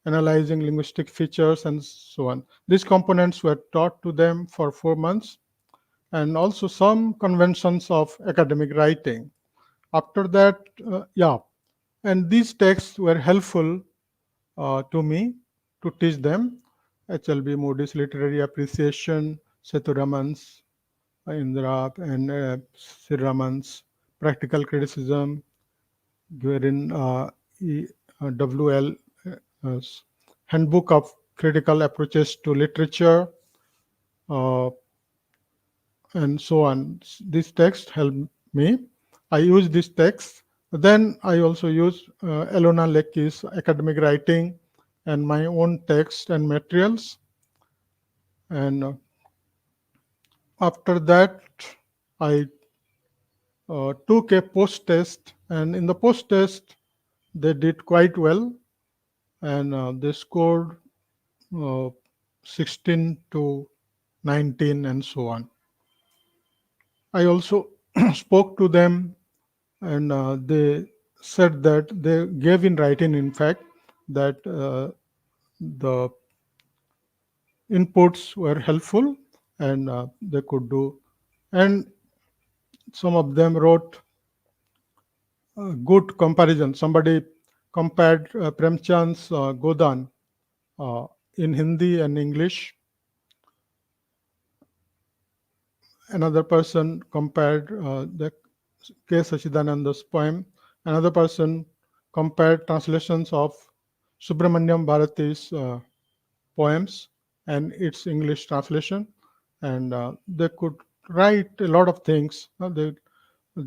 analyzing linguistic features, and so on. These components were taught to them for 4 months, and also some conventions of academic writing. After that, And these texts were helpful to me to teach them. HLB Moody's Literary Appreciation, Sethuraman's Indra and Siraman's Practical Criticism, wherein WL Handbook of Critical Approaches to Literature, uh, and so on. This text helped me. I use this text. Then I also use Elona Lecky's academic writing and my own text and materials. And after that, I took a post test, and in the post test, they did quite well, and they scored uh, 16 to 19 and so on. I also spoke to them, and they said that they gave in writing, in fact, that the inputs were helpful and they could do. And some of them wrote good comparison. Somebody compared Premchand's Godan in Hindi and English. Another person compared the K. Sachidananda's poem. Another person compared translations of Subramanyam Bharati's poems and its English translation. And they could write a lot of things. They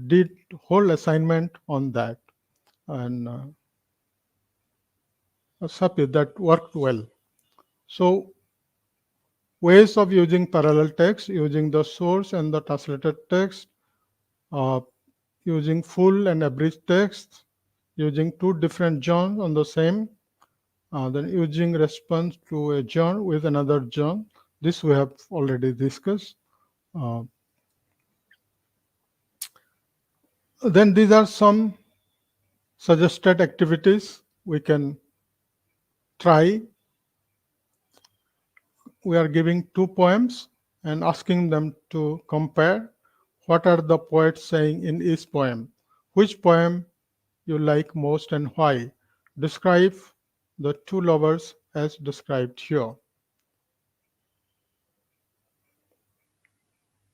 did whole assignment on that. And that worked well. So ways of using parallel text, using the source and the translated text, using full and abridged text, using two different genres on the same, then using response to a genre with another genre. This we have already discussed. Then these are some suggested activities we can try. We are giving two poems and asking them to compare what are the poets saying in each poem. Which poem you like most and why? Describe the two lovers as described here.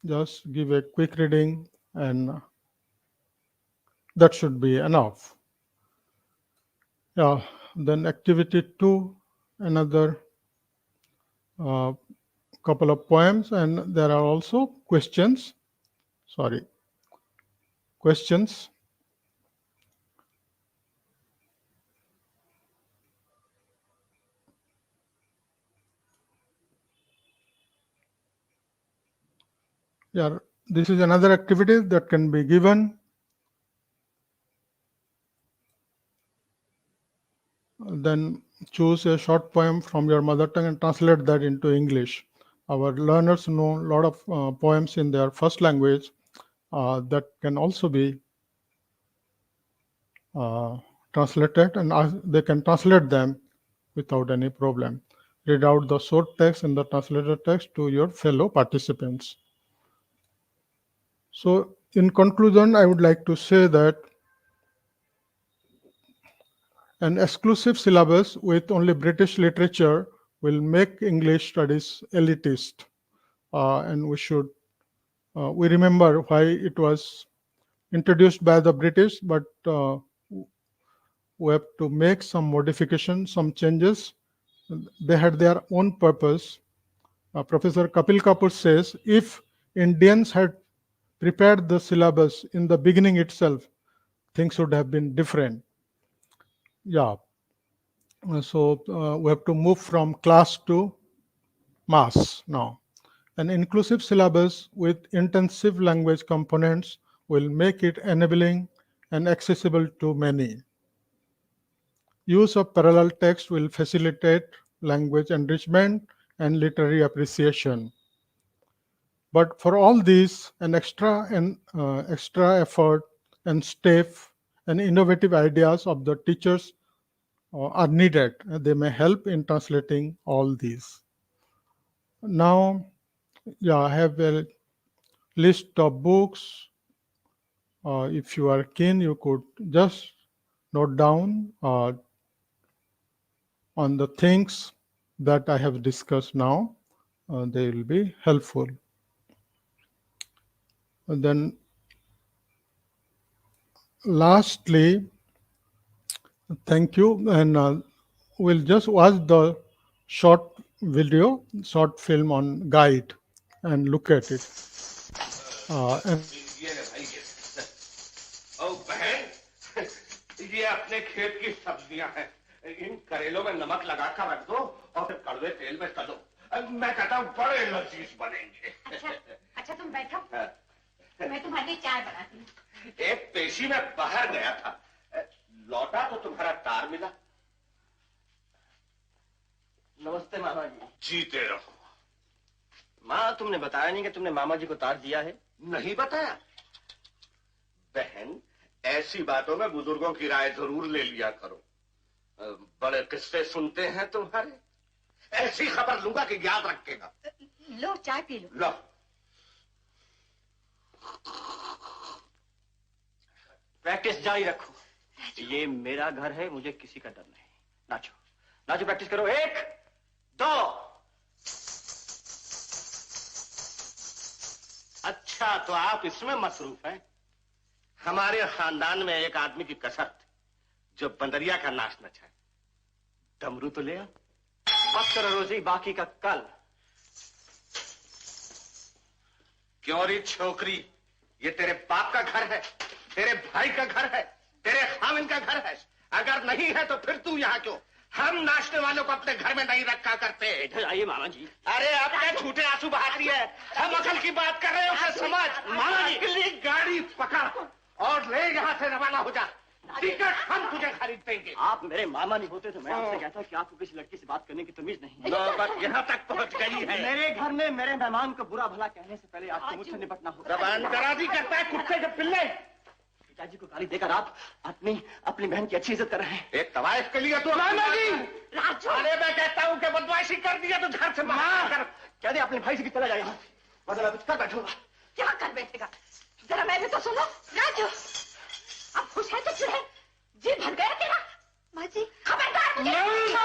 Just give a quick reading and that should be enough. Yeah, then activity 2, another couple of poems, and there are also questions. Questions. Yeah, this is another activity that can be given. Then choose a short poem from your mother tongue and translate that into English. Our learners know a lot of poems in their first language that can also be translated, and they can translate them without any problem. Read out the short text and the translated text to your fellow participants. So in conclusion, I would like to say that an exclusive syllabus with only British literature will make English studies elitist. And we remember why it was introduced by the British, but we have to make some modifications, some changes. They had their own purpose. Professor Kapil Kapoor says, if Indians had prepared the syllabus in the beginning itself, things would have been different. Yeah. So we have to move from class to mass now. An inclusive syllabus with intensive language components will make it enabling and accessible to many. Use of parallel text will facilitate language enrichment and literary appreciation. But for all these, an extra effort and staff and innovative ideas of the teachers are needed. They may help in translating all these. Now, I have a list of books. If you are keen, you could just note down on the things that I have discussed now. They will be helpful. And then lastly, thank you, and we'll just watch the short video, short film on guide and look at it. And ये ले भाई ये। ओ बहन, ये अपने खेत की सब्जियां हैं। इन करेलों में नमक लगाकर रख दो और फिर कड़वे तेल में तलो। मैं कहता हूँ बड़े लजीज बनेंगे। अच्छा तुम बैठो, मैं तुम्हारे लिए चाय बनाती हूँ। एक पेशी में बाहर गया था, लौटा तो तुम्हारा तार मिला। नमस्ते मामा जी। जीते रहो। माँ, तुमने बताया नहीं कि तुमने मामा जी को तार दिया है। नहीं बताया? बहन, ऐसी बातों में बुजुर्गों की राय जरूर ले लिया करो। बड़े किस्से सुनते हैं तुम्हारे। ऐसी खबर लूंगा कि याद रखेगा। लो चाय पी लो। लो। प्रैक्टिस जारी रखो। ये मेरा घर है, मुझे किसी का डर नहीं। नाचो नाचो, प्रैक्टिस करो। 1 2। अच्छा, तो आप इसमें मसरूफ हैं। हमारे खानदान में एक आदमी की कसर थी जो बंदरिया का नाच नचाए। डमरू तो ले आओ। बस करो रोजी, बाकी का कल। क्यों री छोकरी, ये तेरे बाप का घर है, तेरे भाई का घर है, तेरे खामिन का घर है। अगर नहीं है तो फिर तू यहाँ क्यों? हम नाचने वालों को अपने घर में नहीं रखा करते। इधर आइए मामा जी। अरे अब क्या झूठे आंसू बहाती है? हम अकल की बात कर रहे हैं, उसे समझ। मामा जी, अगली गाड़ी पकड़ और ले यहाँ से रवाना हो जा। टिकट हम तुझे खरीद देंगे। आप मेरे मामा नहीं होते तो मैं आपसे कहता कि आपको किसी लड़की से बात करने की तमीज नहीं। नौबत यहाँ तक पहुँच गई है। मेरे घर में मेरे मेहमान को बुरा भला कहने से पहले आपको मुझसे निपटना होगा। जबान दराजी करता है कुत्ते के पिल्ले। पिताजी को गाली देकर आप अपनी बहन की अच्छी इज्जत कर रहे हैं। एक तवाइफ के लिए तो मामा जी। अरे मैं कहता हूँ कि बदमाशी कर दिया तो घर से बाहर कर। कह दे अपने भाई से कि चला जाए, वरना मैं कुछ कर बैठूंगा। क्या कर बैठेगा? जरा मैं भी तो सुनो। राजू, अब खुश है तो चिढ़े, जी भर गया तेरा। माँ जी खबरदार मुझे।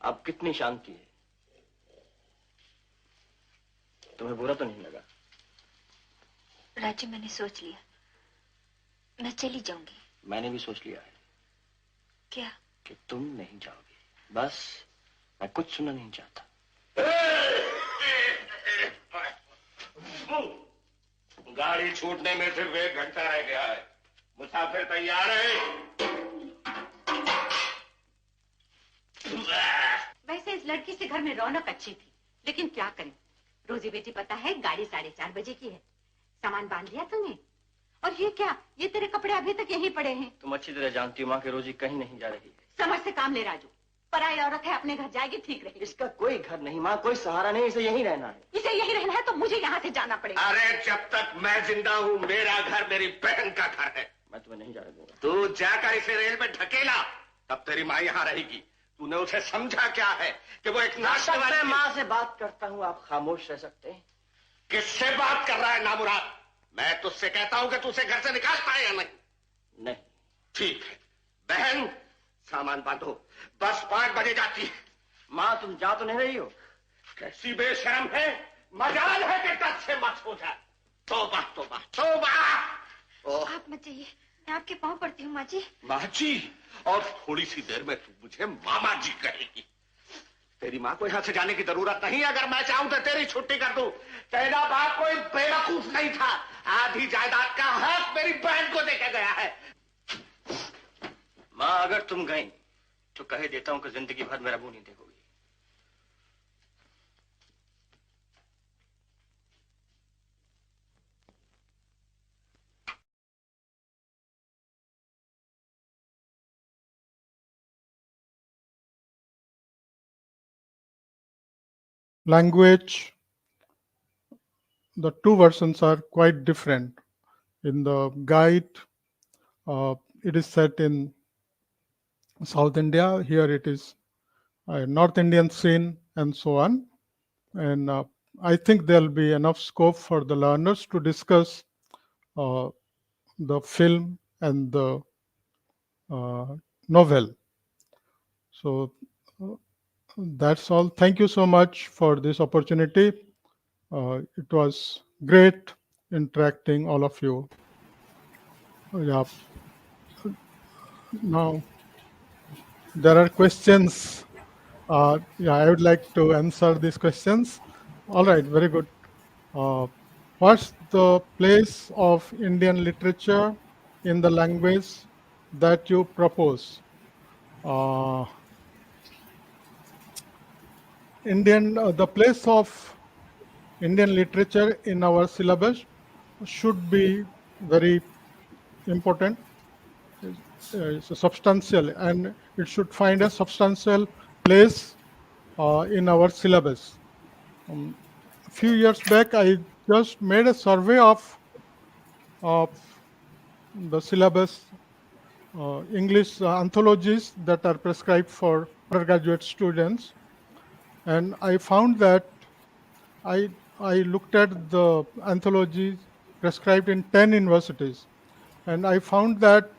अब कितनी शांति है। तुम्हें बुरा तो नहीं लगा? राजू, मैंने सोच लिया, मैं चली जाऊंगी। मैंने भी सोच लिया है। क्या? कि तुम नहीं जाओगे। बस मैं कुछ सुनना नहीं चाहता। गाड़ी छूटने में सिर्फ 1 घंटा रह गया है। मुसाफिर तैयार है? वैसे इस लड़की से घर में रौनक अच्छी थी, लेकिन क्या करें, रोजी बेटी पता है गाड़ी 4:30 बजे की है। सामान बांध लिया तुमने? और ये क्या, ये तेरे कपड़े अभी तक यहीं पड़े हैं। तुम अच्छी तरह जानती हो माँ कि रोजी कहीं नहीं जा रही है। समझ से काम ले राजू, पराई औरत है, अपने घर जाएगी ठीक रहेगी। इसका कोई घर नहीं माँ, कोई सहारा नहीं, इसे यहीं रहना है। इसे यहीं रहना है तो मुझे यहाँ से जाना पड़ेगा। अरे जब तक मैं जिंदा हूँ मेरा घर मेरी बहन का घर है। मैं तुम्हें नहीं जाने दूंगा। तू जाकर इसे रेल में ढकेला, तब तेरी माँ यहाँ रहेगी। तूने उसे समझा क्या है कि वो एक नाचने वाले? मैं माँ से बात करता हूँ, आप खामोश रह सकते हैं। किससे बात कर रहा है नामुराद? मैं तुझसे कहता हूँ कि तू उसे घर से निकालता है या नहीं? नहीं। ठीक है बहन, सामान बांधो, बस 5 बजे जाती है। माँ तुम जा तो नहीं रही हो? कैसी बेशरम है, मजाल है कि दर्द से मत हो जाए। तौबा तौबा तौबा। आप मत जाइए, मैं आपके पाँव पड़ती हूँ माँ जी। माँ जी, और थोड़ी सी देर में तू मुझे मामा जी कहेगी। तेरी माँ को यहाँ से जाने की जरूरत नहीं। अगर मैं चाहूं तो तेरी छुट्टी कर दूं। तेरा बाप कोई बेवकूफ नहीं था। आधी जायदाद का हक मेरी बहन को देके गया है। माँ अगर तुम गई तो कह देता हूँ कि जिंदगी भर मेरा मुंह नहीं देखोगी। language, the two versions are quite different. In the guide, it is set in South India. Here it is North Indian scene and so on. And I think there'll be enough scope for the learners to discuss the film and the novel. So that's all. Thank you so much for this opportunity. It was great interacting all of you. Yeah. Now there are questions. Yeah, I would like to answer these questions. All right, very good. What's the place of Indian literature in the language that you propose? The place of Indian literature in our syllabus should be very important. It's substantial, and it should find a substantial place in our syllabus. A few years back, I just made a survey of the syllabus, English anthologies that are prescribed for undergraduate students, and I found that I looked at the anthologies prescribed in 10 universities, and I found that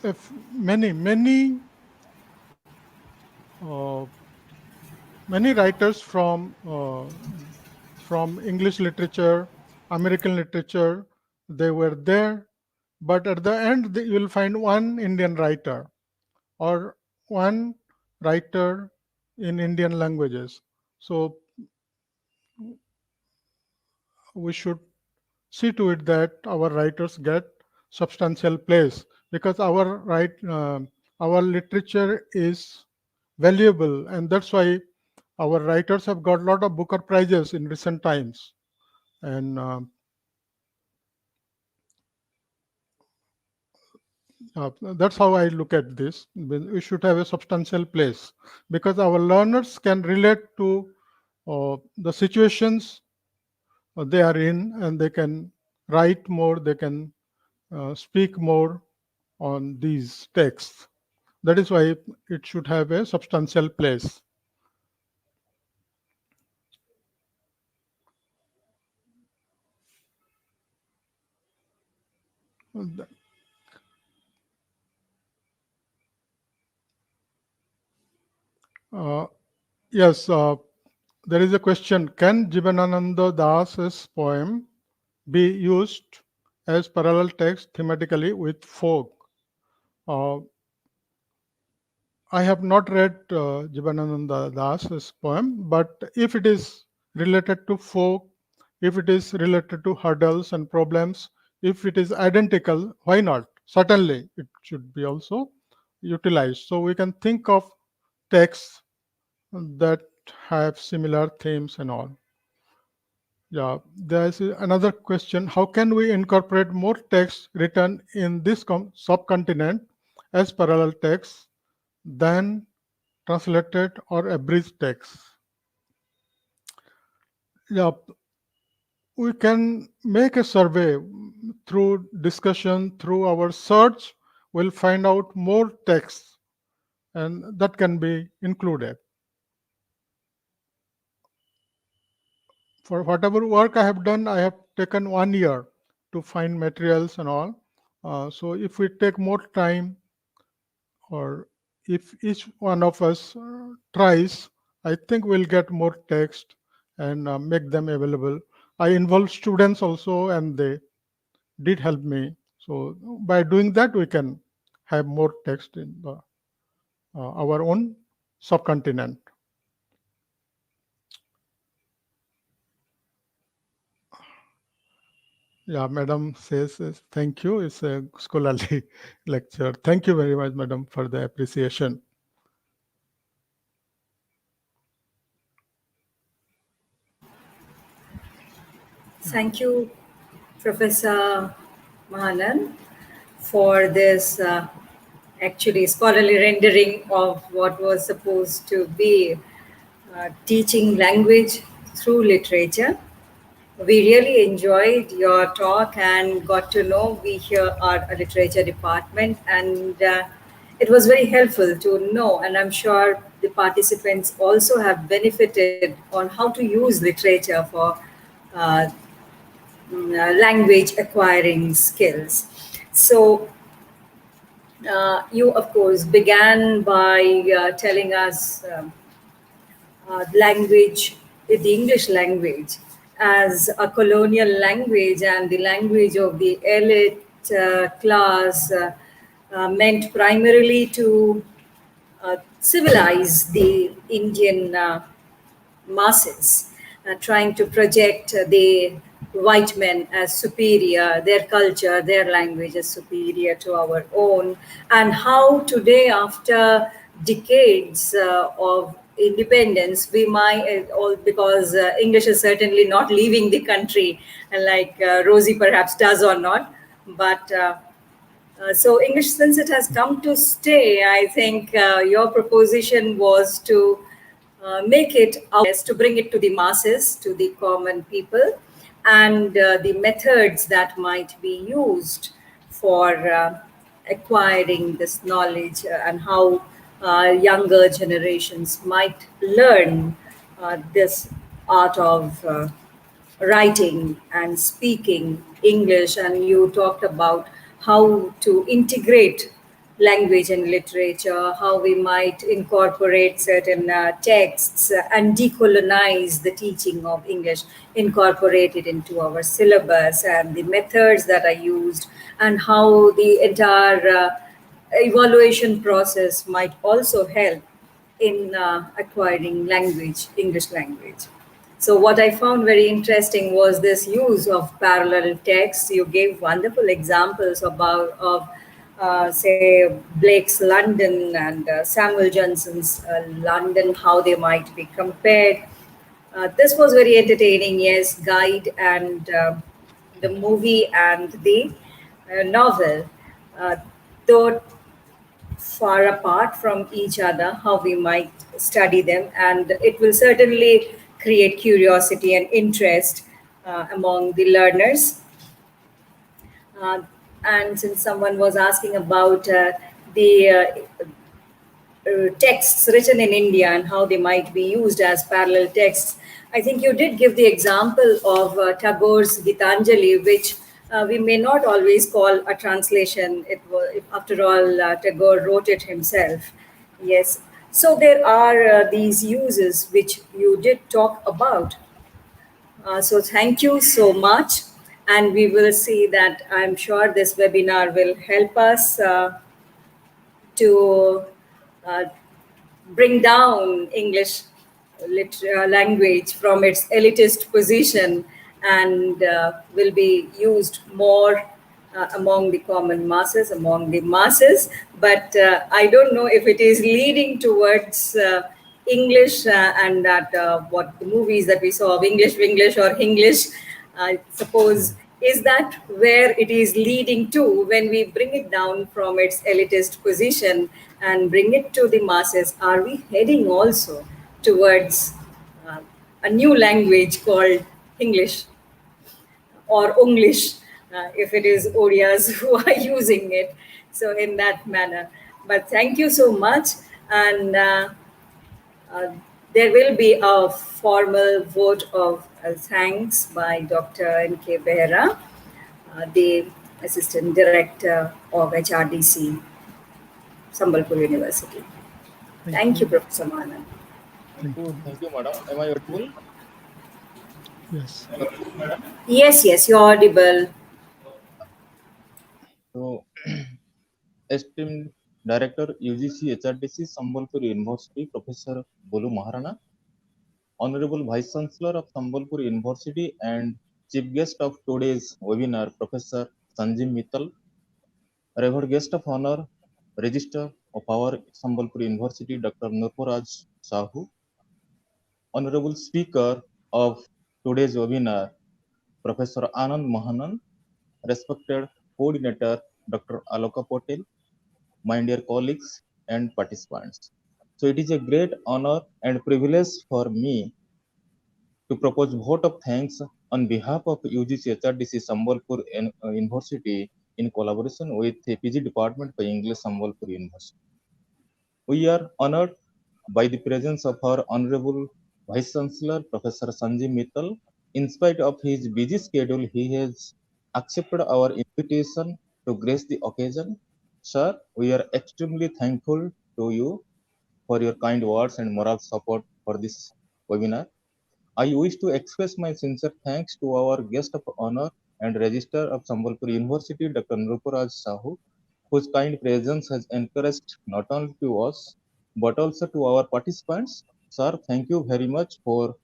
if many writers from English literature, American literature, they were there, but at the end you will find one Indian writer or one writer in Indian languages. So we should see to it that our writers get substantial place, because our literature is valuable, and that's why our writers have got a lot of Booker prizes in recent times. And that's how I look at this. We should have a substantial place, because our learners can relate to the situations they are in, and they can write more, they can speak more on these texts. That is why it should have a substantial place. Yes, there is a question. Can Jibanananda Das's poem be used as parallel text thematically with folk? I have not read Jibanananda Das's poem, but if it is related to folk, if it is related to hurdles and problems, if it is identical, why not? Certainly, it should be also utilized. So we can think of texts that have similar themes and all. Yeah, there is another question. How can we incorporate more text written in this subcontinent as parallel text than translated or abridged text? Yeah, we can make a survey through discussion, through our search. We'll find out more texts, and that can be included. For whatever work I have done, I have taken 1 year to find materials and all. So if we take more time, or if each one of us tries, I think we'll get more text and make them available. I involved students also, and they did help me. So by doing that, we can have more text in our own subcontinent. Yeah, Madam says thank you. It's a scholarly lecture. Thank you very much, Madam, for the appreciation. Thank you, Professor Mahanand, for this actually scholarly rendering of what was supposed to be teaching language through literature. We really enjoyed your talk and got to know we here are a literature department, and it was very helpful to know, and I'm sure the participants also have benefited on how to use literature for uh, language acquiring skills. So you, of course, began by telling us language, the English language, as a colonial language and the language of the elite class, meant primarily to civilize the Indian masses, trying to project the white men as superior, their culture, their language as superior to our own, and how today, after decades of independence, we might, all because English is certainly not leaving the country, like Rosie perhaps does or not, but so English, since it has come to stay, I think your proposition was to make it ours, to bring it to the masses, to the common people, and the methods that might be used for acquiring this knowledge, and how younger generations might learn this art of writing and speaking English. And you talked about how to integrate language and literature, how we might incorporate certain texts and decolonize the teaching of English, incorporate it into our syllabus, and the methods that are used, and how the entire evaluation process might also help in acquiring language, English language. So what I found very interesting was this use of parallel text. You gave wonderful examples about of say Blake's London and Samuel Johnson's London, how they might be compared. This was very entertaining. Yes, guide and the movie and the novel, though far apart from each other, how we might study them, and it will certainly create curiosity and interest among the learners. Uh, and since someone was asking about the texts written in India and how they might be used as parallel texts, I think you did give the example of Tagore's Gitanjali, which we may not always call a translation. It was, after all, Tagore wrote it himself. Yes. So there are these uses which you did talk about. So thank you so much. And we will see that I'm sure this webinar will help us to uh, bring down English language from its elitist position, and will be used more among the common masses, among the masses. But I don't know if it is leading towards English, and that what the movies that we saw of English, Winglish, or Hinglish, I suppose, is that where it is leading to when we bring it down from its elitist position and bring it to the masses? Are we heading also towards a new language called English or Unglish, if it is Odias who are using it? So in that manner. But thank you so much. And uh, there will be a formal vote of thanks by Dr. N.K. Behera, the Assistant Director of HRDC, Sambalpur University. Thank you, Professor Mahanand. Thank you, madam. Am I audible? Yes. Yes, yes, you're audible. So, esteemed Director, UGC-HRDC, Sambalpur University, Professor Bulu Maharana, Honorable Vice Chancellor of Sambalpur University and Chief Guest of today's webinar, Professor Sanjiv Mittal, Revered Guest of Honor, Registrar of our Sambalpur University, Dr. Nruparaj Sahu, Honorable Speaker of today's webinar, Professor Anand Mahanand, respected Coordinator, Dr. Aloka Patel, my dear colleagues and participants. So it is a great honor and privilege for me to propose vote of thanks on behalf of UGC-HRDC Sambalpur University in collaboration with the PG Department for English Sambalpur University. We are honored by the presence of our Honorable Vice Chancellor, Professor Sanjiv Mittal. In spite of his busy schedule, he has accepted our invitation to grace the occasion. Sir, we are extremely thankful to you for your kind words and moral support for this webinar. I wish to express my sincere thanks to our guest of honor and Registrar of Sambalpur University, Dr. Nruparaj Sahu, whose kind presence has encouraged not only to us, but also to our participants. Sir, thank you very much for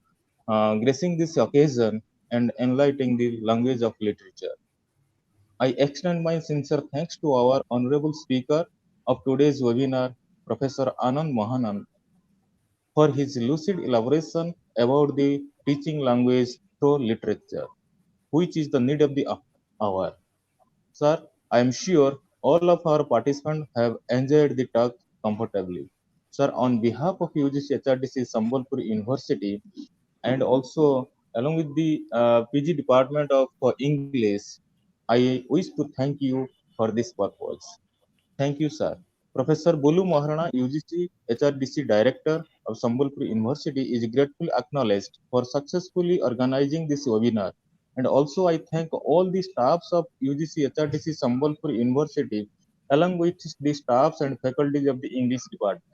gracing this occasion and enlightening the language of literature. I extend my sincere thanks to our honorable speaker of today's webinar, Professor Anand Mahanand, for his lucid elaboration about the teaching language through literature, which is the need of the hour. Sir, I am sure all of our participants have enjoyed the talk comfortably. Sir, on behalf of UGC-HRDC Sambalpur University and also along with the PG Department of English, I wish to thank you for this purpose. Thank you, sir. Professor Bulu Maharana, UGC HRDC Director of Sambalpur University, is gratefully acknowledged for successfully organizing this webinar. And also, I thank all the staffs of UGC HRDC Sambalpur University, along with the staffs and faculties of the English department.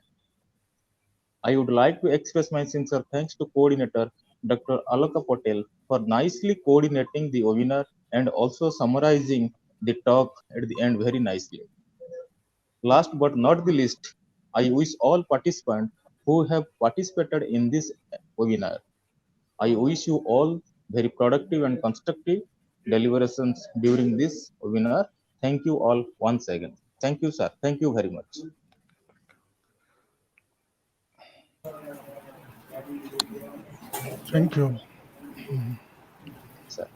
I would like to express my sincere thanks to coordinator Dr. Aloka Patel for nicely coordinating the webinar and also summarizing the talk at the end very nicely. Last but not the least, I wish all participants who have participated in this webinar, I wish you all very productive and constructive deliberations during this webinar. Thank you all once again. Thank you, sir. Thank you very much. Thank you. Sir.